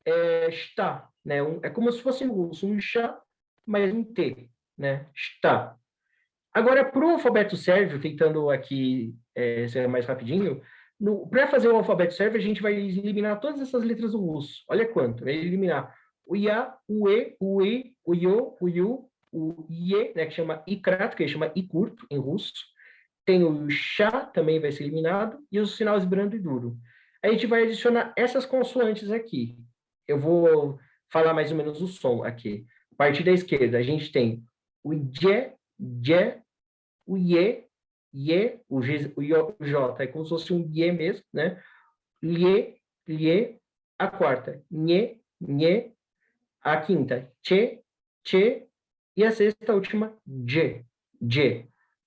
está, né? É como se fosse um chá, mas um T, né? Está. Agora, para o alfabeto sérvio, tentando aqui ser mais rapidinho, para fazer o alfabeto sérvio, a gente vai eliminar todas essas letras do russo. Olha quanto. Vai eliminar o IA, o E, o I, o IO, o IU, o IE, né, que chama I krato, que chama I curto em russo. Tem o chá, também vai ser eliminado, e os sinais brando e duro. A gente vai adicionar essas consoantes aqui. Eu vou falar mais ou menos o som aqui. A partir da esquerda, a gente tem o J, J, o Ye, Ye, o J, é como se fosse um Ye mesmo, né? Lhe, Lhe, a quarta, Nhe, Nhe, a quinta, Che, Che, e a sexta, a última, J, J.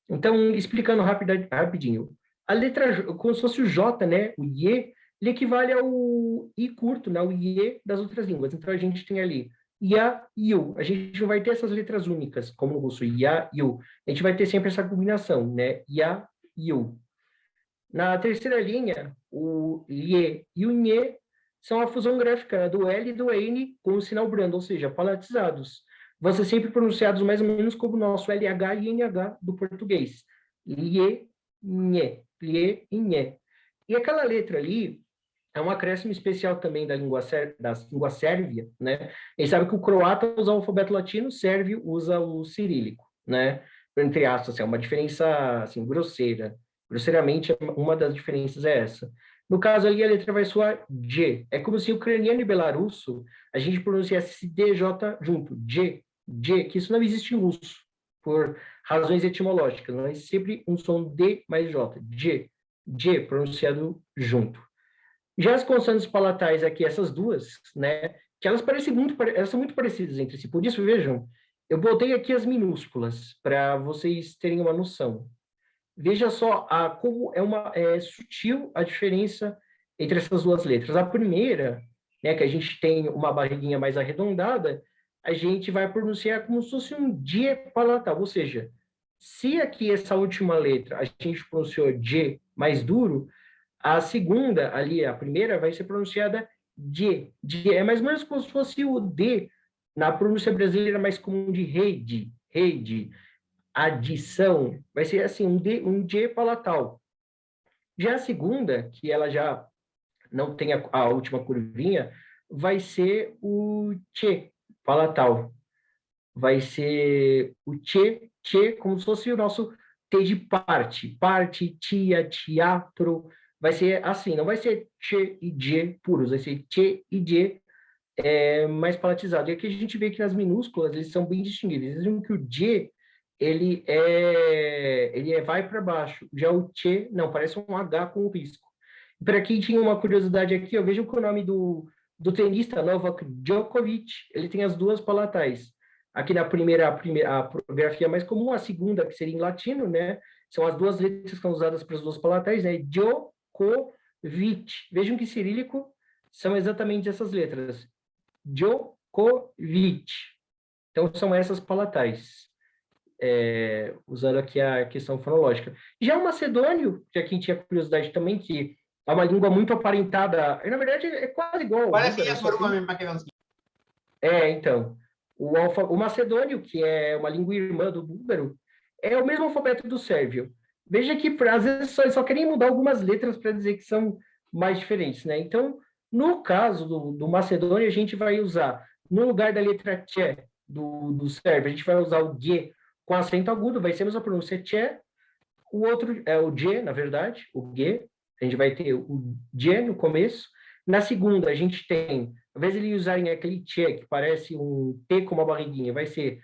Então, explicando rapidinho, a letra, como se fosse o J, né? O Ye, ele equivale ao I curto, né? O Ye das outras línguas. Então, a gente tem ali Ya, Yu. A gente não vai ter essas letras únicas, como no russo, Ya, Yu. A gente vai ter sempre essa combinação, né? Ya, Yu. Na terceira linha, o Lhe e o Nhe são a fusão gráfica do L e do N com o sinal brando, ou seja, palatizados. Vão ser sempre pronunciados mais ou menos como o nosso LH e NH do português. Lhe, Nhe, Lhe e Nhe. E aquela letra ali é um acréscimo especial também da língua sérvia, né? A gente sabe que o croata usa o alfabeto latino, o sérvio usa o cirílico, né? Entre aspas, é uma diferença assim, grosseira. Grosseiramente, uma das diferenças é essa. No caso ali, a letra vai soar J. É como se ucraniano e belarusso a gente pronunciasse esse DJ junto. J, J, que isso não existe em russo, por razões etimológicas. Não é sempre um som D mais J. J, J, pronunciado junto. Já as consoantes palatais aqui, essas duas, né, que elas elas são muito parecidas entre si. Por isso, vejam, eu botei aqui as minúsculas para vocês terem uma noção. Veja só como é sutil a diferença entre essas duas letras. A primeira, né, que a gente tem uma barriguinha mais arredondada, a gente vai pronunciar como se fosse um D palatal, ou seja, se aqui essa última letra a gente pronunciou D mais duro, a segunda ali, a primeira, vai ser pronunciada D. D é mais ou menos como se fosse o D na pronúncia brasileira mais comum de rede, rede, adição. Vai ser assim, um D palatal. Já a segunda, que ela já não tem a última curvinha, vai ser o Tchê palatal. Vai ser o Tchê, Tchê, como se fosse o nosso T de parte. Parte, tia, teatro. Vai ser assim, não vai ser Tchê e Djê puros, vai ser Tchê e Djê mais palatizado. E aqui a gente vê que nas minúsculas eles são bem distinguíveis. Vejam que o Djê, ele vai para baixo. Já o Tchê, não, parece um H com o risco. Para quem tinha uma curiosidade aqui, eu vejo que o nome do tenista Novak Djokovic, ele tem as duas palatais. Aqui na primeira a grafia mais comum, a segunda, que seria em latino, né? São as duas letras que são usadas para as duas palatais, né? Djokovic. Vejam que cirílico são exatamente essas letras. Djokovic. Então, são essas palatais. Usando aqui a questão fonológica. Já o macedônio, que quem tinha curiosidade também, que é uma língua muito aparentada, na verdade é quase igual. Qual é a forma macedônica? Então, o macedônio, que é uma língua irmã do búlgaro, é o mesmo alfabeto do sérvio. Veja que às vezes só querem mudar algumas letras para dizer que são mais diferentes, né? Então, no caso do macedônio, a gente vai usar, no lugar da letra tché do sérvio, a gente vai usar o G com acento agudo, vai ser a pronúncia tché. O outro é o G, na verdade, o G. A gente vai ter o G no começo. Na segunda, a gente tem, ao invés de eles usarem aquele tché, que parece um T com uma barriguinha, vai ser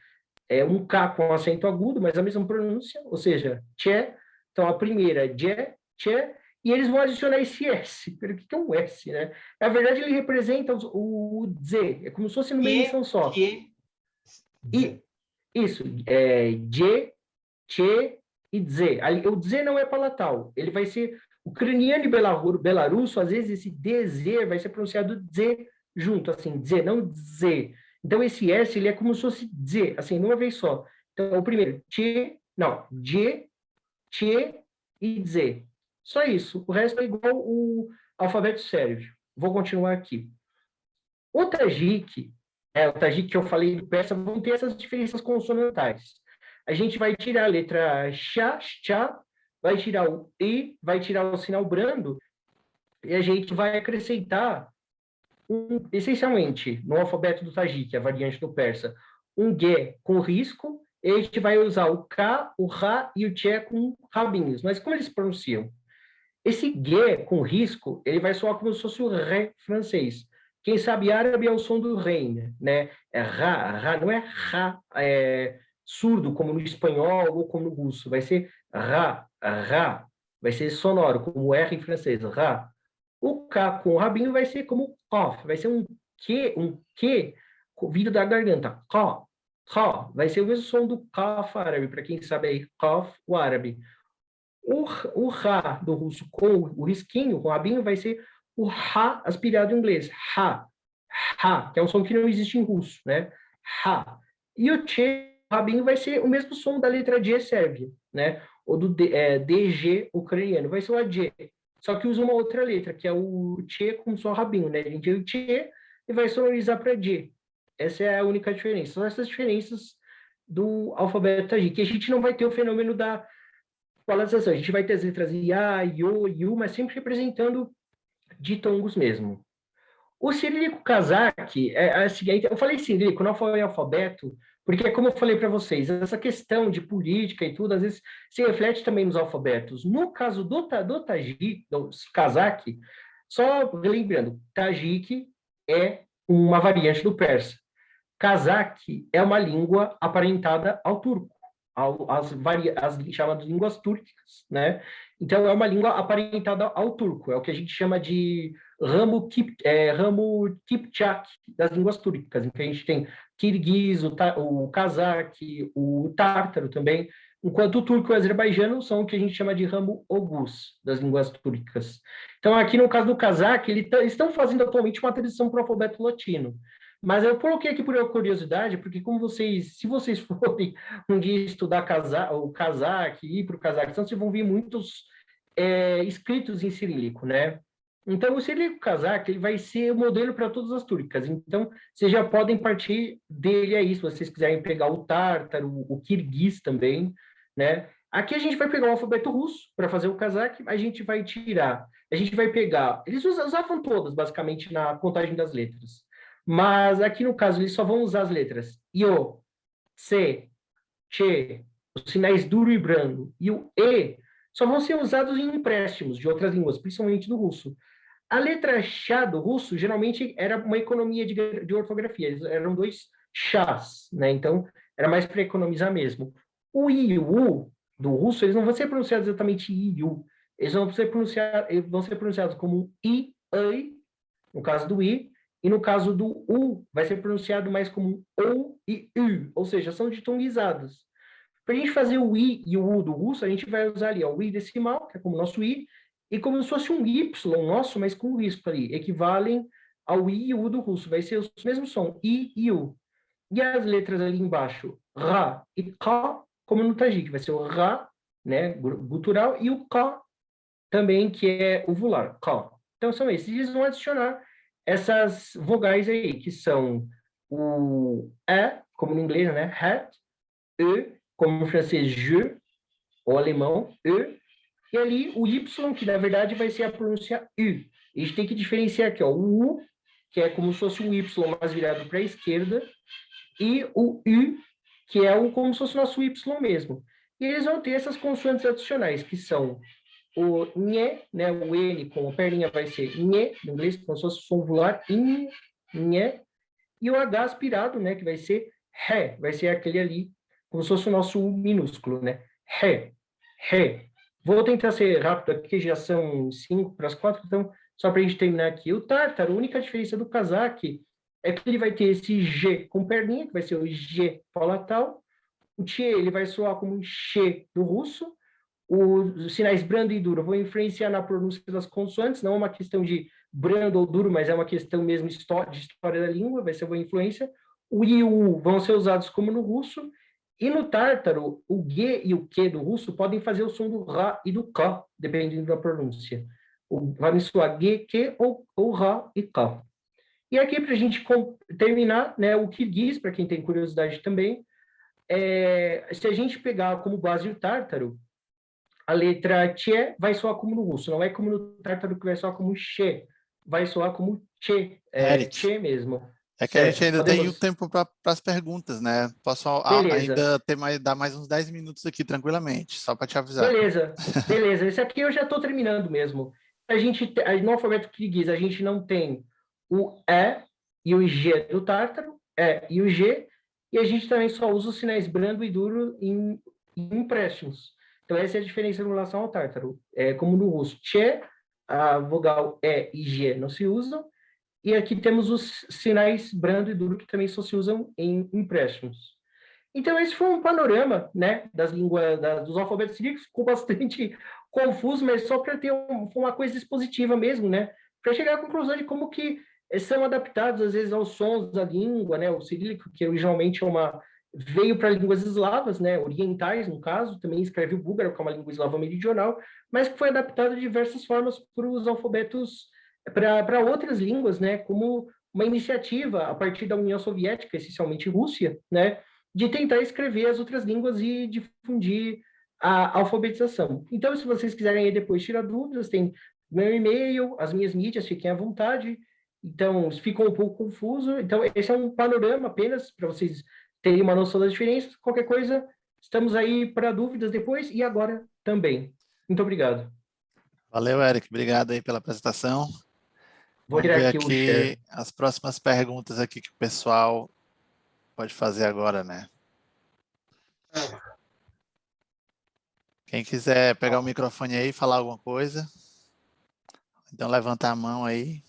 um K com acento agudo, mas a mesma pronúncia, ou seja, tché. Então, a primeira é J, tché, e eles vão adicionar esse S. O que é um S, né? Na verdade, ele representa o Z, é como se fosse numa emissão só. Isso, J, tché e Z. O Z não é palatal, ele vai ser ucraniano e belarusso, às vezes esse DZ vai ser pronunciado Z junto, assim, Z, não Z. Então, esse S, ele é como se fosse Z, assim, numa vez só. Então, o primeiro, J, Tchê e Z. Só isso. O resto é igual o alfabeto sérvio. Vou continuar aqui. O Tajik o tajik que eu falei do persa, vão ter essas diferenças consonantais. A gente vai tirar a letra chá, vai tirar o i, vai tirar o sinal brando, e a gente vai acrescentar, essencialmente, no alfabeto do tajik, a variante do persa, um ge com risco, e a gente vai usar o k, o ra e o tche com rabinhos. Mas como eles pronunciam? Esse ge com risco, ele vai soar como se fosse o ré francês. Quem sabe árabe é o som do rei, né? É ra, não é ra surdo, como no espanhol ou como no russo. Vai ser ra. Vai ser sonoro, como o R em francês, ra. O K com o rabinho vai ser como qaf, vai ser um que vindo da garganta. Qa. Vai ser o mesmo som do qaf árabe, para quem sabe aí, qaf, o árabe. O Ra do russo com o risquinho, com o rabinho, vai ser o Ra aspirado em inglês. Ha, que é um som que não existe em russo, né? Ha. E o Che, o rabinho, vai ser o mesmo som da letra G sérvia, né? Ou do DG ucraniano, vai ser o AG. Só que usa uma outra letra, que é o Che com só rabinho, né? A gente tem o Che e vai sonorizar para G. Essa é a única diferença. São essas diferenças do alfabeto tajik. A gente não vai ter o fenômeno da polarização. A gente vai ter as letras IA, IO, IU, mas sempre representando ditongos mesmo. O cirílico kazakh é a seguinte, eu falei cirílico, não falei alfabeto, porque, como eu falei para vocês, essa questão de política e tudo, às vezes, se reflete também nos alfabetos. No caso do tajik, do kazakh, só lembrando, tajik é uma variante do persa. Kazakh é uma língua aparentada ao turco, as chamadas línguas túrquicas, né? Então, é uma língua aparentada ao turco, é o que a gente chama de ramo Kipchak das línguas túrquicas. Então, a gente tem kirguiz, o kazakh, o tártaro também, enquanto o turco e o azerbaijano são o que a gente chama de ramo oghuz das línguas túrquicas. Então, aqui no caso do kazakh, eles estão fazendo atualmente uma transição para o alfabeto latino. Mas eu coloquei aqui por curiosidade, porque se vocês forem um dia estudar o kazakh, ir para o Cazaquistão, vocês vão ver muitos escritos em cirílico, né? Então, o cirílico kazakh ele vai ser o modelo para todas as túrquicas. Então, vocês já podem partir dele aí, se vocês quiserem pegar o tártaro, o kirguiz também, né? Aqui a gente vai pegar o alfabeto russo para fazer o kazakh, a gente vai pegar... Eles usavam todas, basicamente, na contagem das letras. Mas aqui, no caso, eles só vão usar as letras Io, C, Che, os sinais duro e brando, e o E só vão ser usados em empréstimos de outras línguas, principalmente do russo. A letra chá do russo, geralmente, era uma economia de ortografia. Eram 2 chás, né? Então, era mais para economizar mesmo. O I e o U do russo, eles não vão ser pronunciados exatamente I e U. Eles vão ser pronunciados como I, Ei, no caso do I, e no caso do U, vai ser pronunciado mais como O e U, ou seja, são ditongizados. Para a gente fazer o I e o U do russo, a gente vai usar ali ó, o I decimal, que é como o nosso I, e como se fosse um Y nosso, mas com risco ali, equivalem ao I e U do russo. Vai ser o mesmo som, I e U. E as letras ali embaixo, Ra e Ka, como no tajik, vai ser o Ra, né, gutural, e o Ka também, que é uvular, Ka. Então são esses. Eles vão adicionar essas vogais aí, que são o E, como no inglês, né? Het, E, como no francês, je, ou alemão, E, e ali o Y, que na verdade vai ser a pronúncia U. A gente tem que diferenciar aqui, ó, o U, que é como se fosse um Y mais virado para a esquerda, e o U, que é como se fosse o nosso Y mesmo. E eles vão ter essas consoantes adicionais, que são o nhé, né, o N com a perninha vai ser nhé, em inglês, como se fosse som volar, nhé, e o H aspirado, né, que vai ser ré, vai ser aquele ali, como se fosse o nosso U minúsculo, né, ré. Vou tentar ser rápido aqui, já são 5 para as 4, então, só para a gente terminar aqui. O tártaro, a única diferença do kazakh é que ele vai ter esse G com perninha, que vai ser o G palatal, o Tche, ele vai soar como um Che do russo, os sinais brando e duro vão influenciar na pronúncia das consoantes, não é uma questão de brando ou duro, mas é uma questão mesmo de história da língua, vai ser uma influência. O I e o U vão ser usados como no russo, e no tártaro, o G e o Q do russo podem fazer o som do Ra e do Ka, dependendo da pronúncia. Vai soar G, Q ou Ra e Ka. E aqui, para a gente terminar, né, o kirguiz, para quem tem curiosidade também, se a gente pegar como base o tártaro, a letra tche vai soar como no russo, não é como no tártaro que vai soar como che, vai soar como tche, Eric, tche mesmo. é que a gente Certo, ainda tem um podemos... tempo para as perguntas, né? Posso Beleza. ainda dar mais uns 10 minutos aqui tranquilamente, só para te avisar. Beleza. Esse aqui eu já estou terminando mesmo. No alfabeto kirguiz, a gente não tem o E e o G do tártaro, E e o G, e a gente também só usa os sinais brando e duro em empréstimos. Então, essa é a diferença em relação ao tártaro. É como no russo, tche, a vogal E e G não se usam, e aqui temos os sinais brando e duro que também só se usam em empréstimos. Então, esse foi um panorama, né, das línguas, dos alfabetos cirílicos, ficou bastante confuso, mas só para ter uma coisa expositiva mesmo, né, para chegar à conclusão de como que são adaptados, às vezes, aos sons da língua, né, o cirílico, que originalmente veio para línguas eslavas, né, orientais, no caso, também escreve o búlgaro, que é uma língua eslava meridional, mas que foi adaptado de diversas formas para os alfabetos, para outras línguas, né, como uma iniciativa a partir da União Soviética, essencialmente Rússia, né, de tentar escrever as outras línguas e difundir a alfabetização. Então, se vocês quiserem depois tirar dúvidas, tem meu e-mail, as minhas mídias, fiquem à vontade. Então, ficou um pouco confuso. Então, esse é um panorama apenas para vocês terem uma noção das diferenças. Qualquer coisa, estamos aí para dúvidas depois e agora também. Muito obrigado. Valeu, Eric. Obrigado aí pela apresentação. Vou Vamos tirar ver aqui o share. aqui as próximas perguntas aqui que o pessoal pode fazer agora, né? Quem quiser pegar o microfone aí e falar alguma coisa, então levantar a mão aí.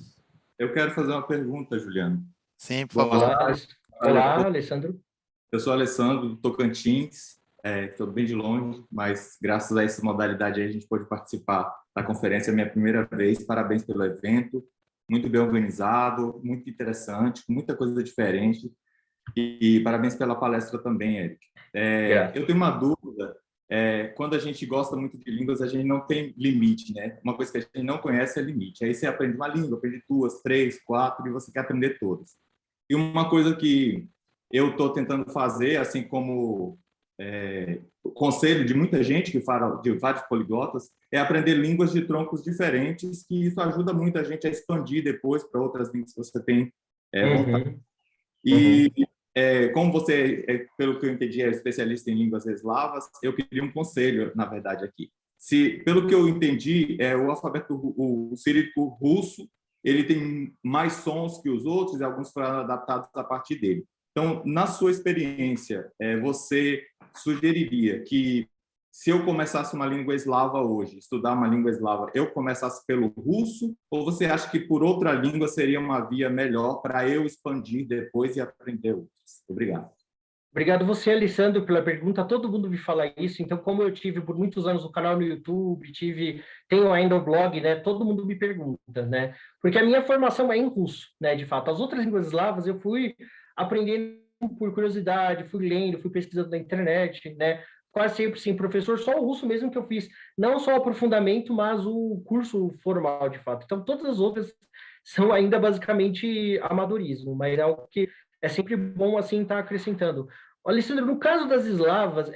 Eu quero fazer uma pergunta, Juliano. Sim, por favor. Olá, Alessandro. Eu sou Alessandro, do Tocantins, estou bem de longe, mas graças a essa modalidade aí a gente pôde participar da conferência, é a minha primeira vez. Parabéns pelo evento, muito bem organizado, muito interessante, muita coisa diferente. E parabéns pela palestra também, Eric. Eu tenho uma dúvida. Quando a gente gosta muito de línguas, a gente não tem limite, né? Uma coisa que a gente não conhece é limite. Aí você aprende uma língua, aprende 2, 3, 4 e você quer aprender todas. E uma coisa que eu estou tentando fazer, assim como o conselho de muita gente que fala de vários poliglotas, é aprender línguas de troncos diferentes, que isso ajuda muito a gente a expandir depois para outras línguas que você tem vontade. E como você, pelo que eu entendi, é especialista em línguas eslavas, eu queria um conselho, na verdade, aqui. Pelo que eu entendi, o alfabeto o cirílico russo, ele tem mais sons que os outros e alguns foram adaptados a partir dele. Então, na sua experiência, você sugeriria que, se eu começasse uma língua eslava hoje, estudar uma língua eslava, eu começasse pelo russo, ou você acha que por outra língua seria uma via melhor para eu expandir depois e aprender outras? Obrigado. Obrigado você, Alessandro, pela pergunta. Todo mundo me fala isso. Então, como eu tive por muitos anos o canal no YouTube, tenho ainda o blog, né? Todo mundo me pergunta, né? Porque a minha formação é em russo, né? De fato, as outras línguas eslavas eu fui aprendendo por curiosidade, fui lendo, fui pesquisando na internet, né? Quase sempre sim, professor, só o russo mesmo que eu fiz, não só o aprofundamento, mas o curso formal, de fato. Então, todas as outras são ainda basicamente amadorismo, mas é algo que é sempre bom, assim, estar acrescentando. Alessandro, no caso das eslavas,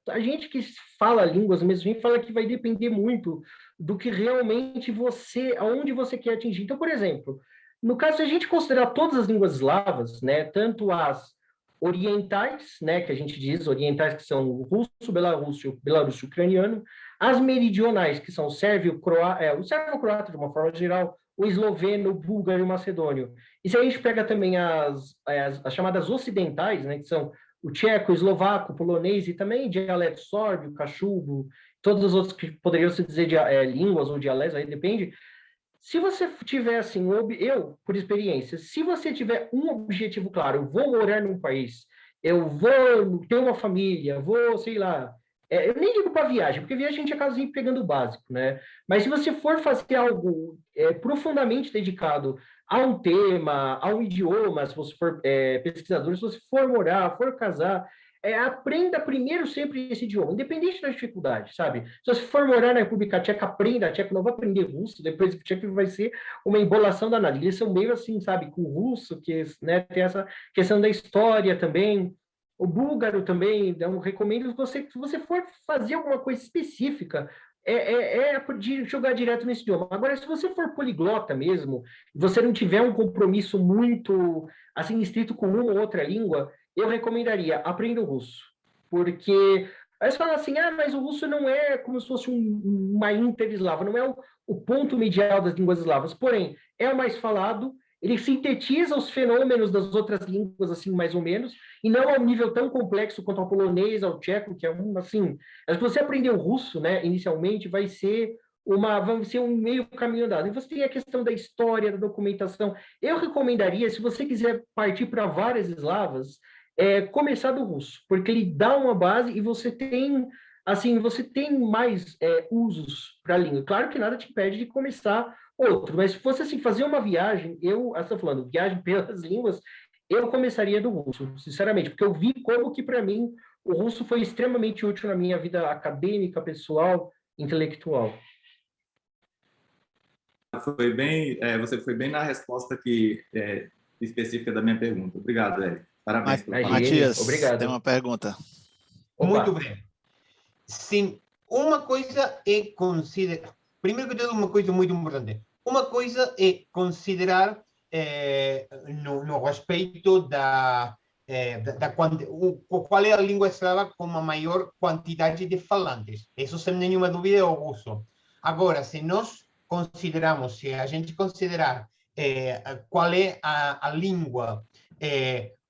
a gente que fala línguas mesmo, a gente fala que vai depender muito do que realmente aonde você quer atingir. Então, por exemplo, no caso, se a gente considerar todas as línguas eslavas, né, tanto as orientais, né, que a gente diz, orientais que são o russo, belarusso, ucraniano, as meridionais, que são o sérvio-croata, de uma forma geral, o esloveno, o búlgaro e o macedônio. E se a gente pega também as chamadas ocidentais, né, que são o tcheco, o eslovaco, o polonês e também dialeto sórdio, cachubo, todos os outros que poderiam se dizer línguas ou dialetos, aí depende. Se você tiver assim, eu, por experiência, se você tiver um objetivo claro, eu vou morar num país, eu vou ter uma família, vou, sei lá, eu nem digo para viagem, porque viagem a gente acaba sempre pegando o básico, né? Mas se você for fazer algo profundamente dedicado a um tema, a um idioma, se você for pesquisador, se você for morar, for casar, aprenda primeiro sempre esse idioma, independente da dificuldade, sabe? Se você for morar na República Tcheca, aprenda tcheco, não vai aprender russo, depois o tcheco vai ser uma embolação danada. Eles são meio assim, sabe, com o russo, que, né, tem essa questão da história também. O búlgaro também, então, recomendo que você, se você for fazer alguma coisa específica, de jogar direto nesse idioma. Agora, se você for poliglota mesmo, você não tiver um compromisso muito, assim, estrito com uma ou outra língua, eu recomendaria, aprenda o russo. Porque aí você fala assim, mas o russo não é como se fosse uma inter-eslava, não é o ponto medial das línguas eslavas, porém, é o mais falado, ele sintetiza os fenômenos das outras línguas, assim, mais ou menos, e não a um nível tão complexo quanto ao polonês, ao tcheco, que é assim, se você aprender o russo, né, inicialmente, vai ser um meio caminho andado. E você tem a questão da história, da documentação. Eu recomendaria, se você quiser partir para várias eslavas, começar do russo, porque ele dá uma base e você tem, assim, você tem mais usos para a língua. Claro que nada te impede de começar outro, mas se fosse assim, fazer uma viagem, estou falando, viagem pelas línguas, eu começaria do russo, sinceramente, porque eu vi como que, para mim, o russo foi extremamente útil na minha vida acadêmica, pessoal, intelectual. Você foi bem na resposta específica da minha pergunta. Obrigado, Eric. Parabéns. Matias, obrigado. tem uma pergunta. Muito bem. Sim, uma coisa é considerar... Primeiro que tudo, uma coisa muito importante. Uma coisa é considerar no respeito qual é a língua eslava com a maior quantidade de falantes. Isso, sem nenhuma dúvida, é o russo. Agora, se a gente considerar qual é a língua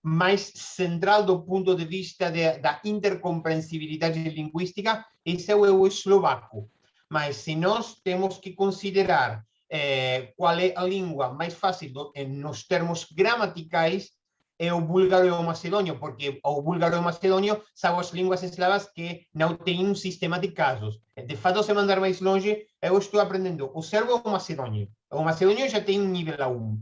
mais central do ponto de vista da intercompreensibilidade linguística, esse é o eslovaco. Mas se nós temos que considerar qual é a língua mais fácil nos termos gramaticais, é o búlgaro e o macedônio, porque o búlgaro e o macedônio são as línguas eslavas que não têm um sistema de casos. De fato, se mandar mais longe, eu estou aprendendo o sérvio ou o macedônio. O macedônio já tem um nível A1.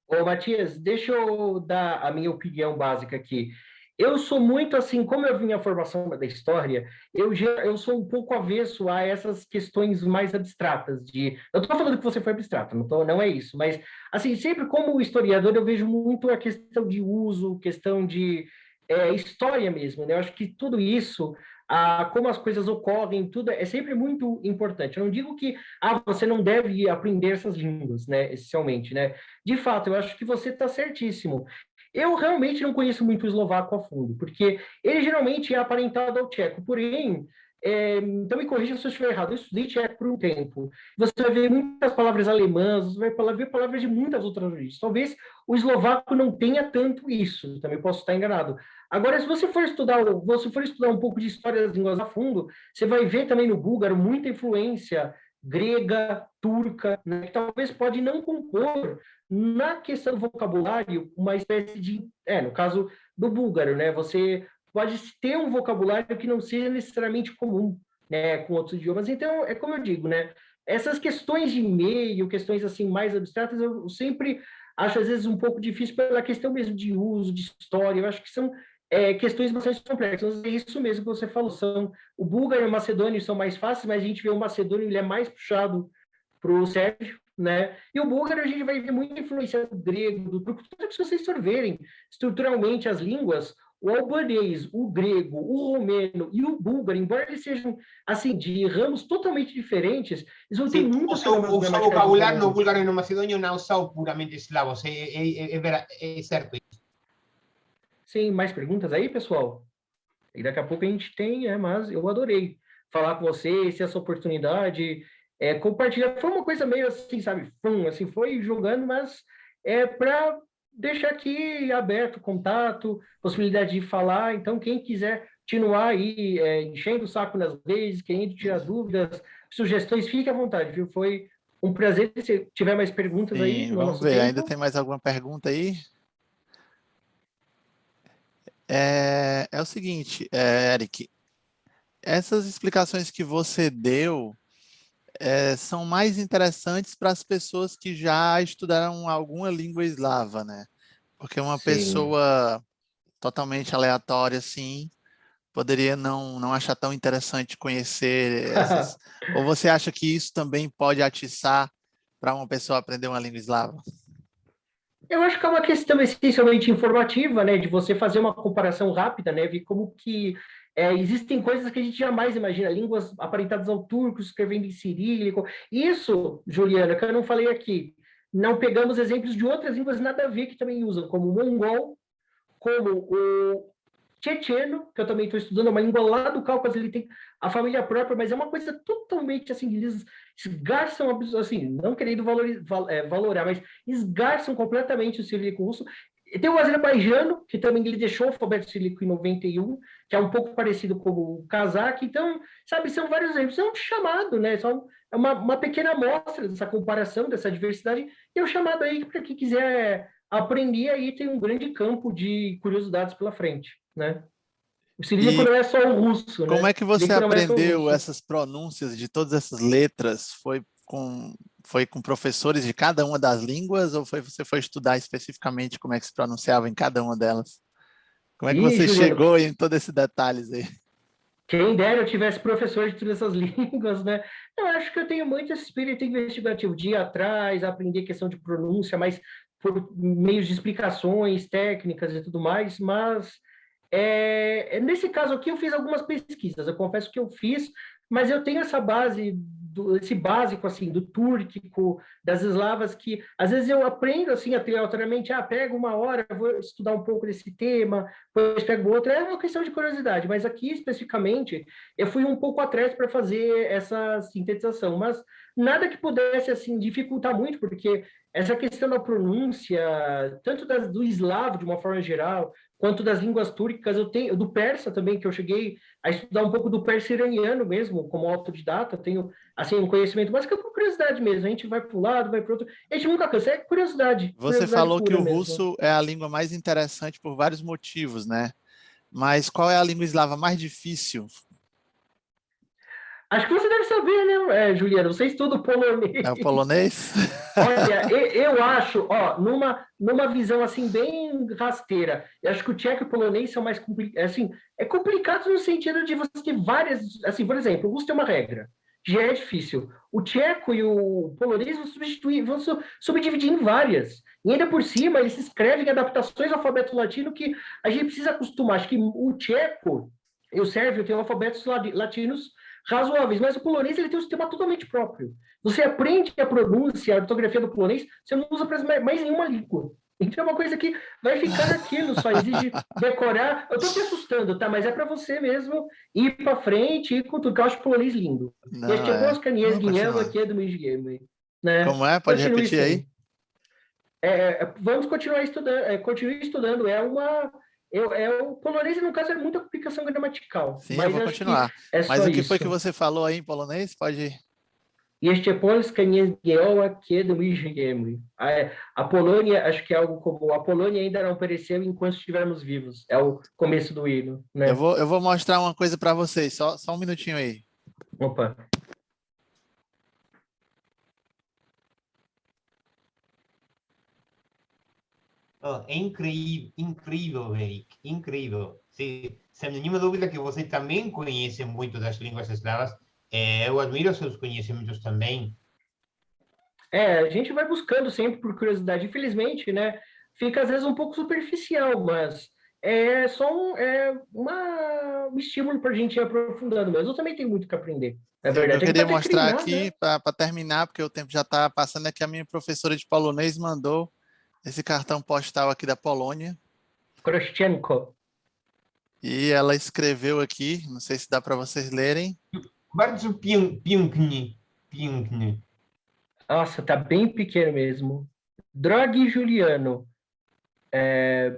Ô, Matias, deixa eu dar a minha opinião básica aqui. Eu sou muito assim, como eu vim a formação da história, eu sou um pouco avesso a essas questões mais abstratas. Eu estou falando que você foi abstrato, não é isso, mas assim, sempre como historiador eu vejo muito a questão de uso, questão de história mesmo, né? Eu acho que tudo isso, como as coisas ocorrem, tudo é sempre muito importante. Eu não digo que você não deve aprender essas línguas, né, essencialmente, né? De fato, eu acho que você está certíssimo. Eu realmente não conheço muito o eslovaco a fundo, porque ele geralmente é aparentado ao tcheco, porém, então me corrija se eu estiver errado, eu estudei tcheco por um tempo, você vai ver muitas palavras alemãs, você vai ver palavras de muitas outras origens. Talvez o eslovaco não tenha tanto isso, também posso estar enganado. Agora, se você for estudar um pouco de história das línguas a fundo, você vai ver também no búlgaro muita influência grega, turca, né, que talvez pode não compor na questão do vocabulário uma espécie de, no caso do búlgaro, né, você pode ter um vocabulário que não seja necessariamente comum, né, com outros idiomas. Então, é como eu digo, né, essas questões de meio, questões assim mais abstratas, eu sempre acho às vezes um pouco difícil pela questão mesmo de uso, de história. Eu acho que são questões bastante complexas. É isso mesmo que você falou. O búlgaro e o macedônio são mais fáceis, mas a gente vê o macedônio, ele é mais puxado para o sérvio, né? E o búlgaro a gente vai ver muita influência do grego, do turco. Tudo que vocês for verem estruturalmente as línguas, o albanês, o grego, o romeno e o búlgaro, embora eles sejam assim de ramos totalmente diferentes, eles vão ter muitas coisas. O vocabulário no búlgaro e no macedônio não são puramente eslavos. É certo isso. Sim, mais perguntas aí, pessoal? E daqui a pouco a gente tem, mas eu adorei falar com vocês, essa oportunidade, compartilhar. Foi uma coisa meio assim, sabe, assim, foi jogando, mas para deixar aqui aberto o contato, possibilidade de falar. Então, quem quiser continuar aí enchendo o saco nas vezes, quem tirar dúvidas, sugestões, fique à vontade, viu? Foi um prazer. Se tiver mais perguntas aí no vamos nosso ver, tempo. ainda tem mais alguma pergunta aí? É o seguinte, Eric, essas explicações que você deu são mais interessantes para as pessoas que já estudaram alguma língua eslava, né? Porque uma pessoa totalmente aleatória, assim, poderia não achar tão interessante conhecer essas... Ou você acha que isso também pode atiçar para uma pessoa aprender uma língua eslava? Eu acho que é uma questão essencialmente informativa, né, de você fazer uma comparação rápida, né, ver como que existem coisas que a gente jamais imagina, línguas aparentadas ao turco, escrevendo em cirílico. Isso, Juliana, que eu não falei aqui, não pegamos exemplos de outras línguas nada a ver que também usam, como o mongol, como o tchetcheno, que eu também estou estudando, é uma língua lá do Cáucaso, ele tem a família própria, mas é uma coisa totalmente assim, eles esgarçam, assim, não querendo valorar, mas esgarçam completamente o cirílico russo. E tem o azerbaijano, que também ele deixou o alfabeto cirílico em 91, que é um pouco parecido com o cazaque, então, sabe, são vários exemplos, é um chamado, né, é uma pequena amostra dessa comparação, dessa diversidade, e é um chamado aí para quem quiser aprender, aí tem um grande campo de curiosidades pela frente, né? O cirílico E não é só o russo, como né? é que O você cirílico não é só o aprendeu russo. essas pronúncias de todas essas letras? Foi com professores de cada uma das línguas ou você foi estudar especificamente como é que se pronunciava em cada uma delas? Como é que E, você Juliano, chegou em todos esses detalhes aí? quem dera eu tivesse professor de todas essas línguas, né? Eu acho que eu tenho muito esse espírito investigativo, de ir atrás, aprender questão de pronúncia, mas por meios de explicações técnicas e tudo mais, mas nesse caso aqui eu fiz algumas pesquisas, eu confesso que eu fiz, mas eu tenho essa base, esse básico, assim, do túrquico, das eslavas, que às vezes eu aprendo, assim, aleatoriamente, pego uma hora, vou estudar um pouco desse tema, depois pego outro, é uma questão de curiosidade, mas aqui especificamente eu fui um pouco atrás para fazer essa sintetização, mas nada que pudesse assim dificultar muito, porque essa questão da pronúncia, tanto do eslavo de uma forma geral, quanto das línguas túrquicas, eu tenho do persa também, que eu cheguei a estudar um pouco do persa iraniano mesmo, como autodidata, tenho assim um conhecimento, mas que é por curiosidade mesmo, a gente vai para um lado, vai para o outro, a gente nunca cansa, é curiosidade, Você curiosidade falou que pura o mesmo. russo é a língua mais interessante por vários motivos, né? Mas qual é a língua eslava mais difícil? Acho que você deve saber, né, Juliana? Você estuda o polonês. É o polonês? Olha, eu acho, ó, numa visão assim bem rasteira, eu acho que o tcheco e o polonês são mais complicados, assim, é complicado no sentido de você ter várias, assim, por exemplo, o russo tem uma regra, já é difícil. O tcheco e o polonês vão subdividir em várias. E ainda por cima, eles escrevem adaptações ao alfabeto latino que a gente precisa acostumar. Acho que o tcheco e o sérvio têm alfabetos latinos razoáveis, mas o polonês ele tem um sistema totalmente próprio. Você aprende a pronúncia, a ortografia do polonês, você não usa para mais nenhuma língua. Então é uma coisa que vai ficar naquilo, só exige decorar. Eu estou te assustando, tá? Mas é para você mesmo ir para frente e com tudo, que eu acho o polonês lindo. Não, Este é. polska nie Vamos jest gniewna, continuar. kiedy my żyjemy, né? Como é? Pode Continue repetir aí? sim. Vamos continuar estudando, continue estudando. O polonês, no caso, é muita complicação gramatical, Sim, eu mas vou acho que continuar. é Mas só o que foi que isso. você falou aí em polonês? Pode. Jeszcze Polska nie zdjęła, kiedy my żyjemy. A Polônia, acho que é algo como a Polônia ainda não pereceu enquanto estivermos vivos. É o começo do hino, né? Eu vou mostrar uma coisa para vocês, só um minutinho aí. Opa. Oh, é incrível, Eric, incrível. Sem nenhuma dúvida que você também conhece muito das línguas eslavas. Eu admiro seus conhecimentos também. A gente vai buscando sempre por curiosidade. Infelizmente, né? Fica às vezes um pouco superficial, mas é só um estímulo para a gente ir aprofundando mesmo. Eu também tenho muito que aprender. É Eu verdade. Aqui queria para até mostrar treinar, né? aqui, para terminar, porque o tempo já está passando, é que a minha professora de polonês mandou esse cartão postal aqui da Polônia. Krościenko. E ela escreveu aqui, não sei se dá para vocês lerem. Bardzo pięknie, pięknie. Nossa, tá bem pequeno mesmo. Drogi Juliano.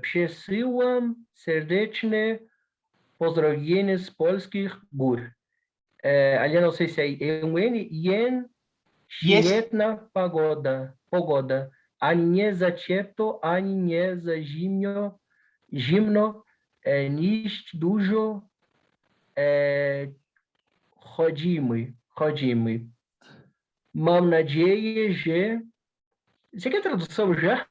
Przesyłam serdeczne pozdrowienia z polskich gór. Ali eu não sei se é um N, Jen, świetna pogoda. Ani nie za ciepło, ani nie za zimno, niż dużo chodzimy. Mam nadzieję, że Você quer tradução já?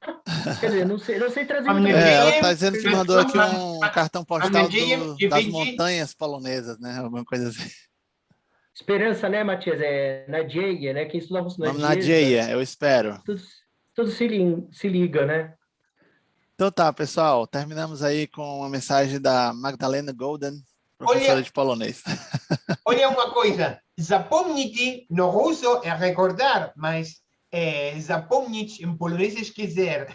Quer dizer, não sei traduzir A muito minha bem. Ela ideia está dizendo que mandou aqui um cartão postal ideia das vem de montanhas polonesas, né? Alguma coisa assim. Esperança, né, Matias? É nadzieja, né? Quem estuda russo, Vamos na nadzieja, Jeia, eu espero. tudo se liga, né? Então tá, pessoal, terminamos aí com a mensagem da Magdalena Golden, professora olha, de polonês. olha uma coisa, zapomnite no russo é recordar, mas zapomnieć em polonês é esquecer.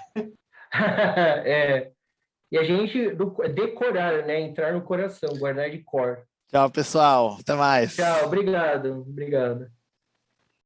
É, e a gente decorar, né? Entrar no coração, guardar de cor. Tchau, pessoal. Até mais. Tchau, obrigado.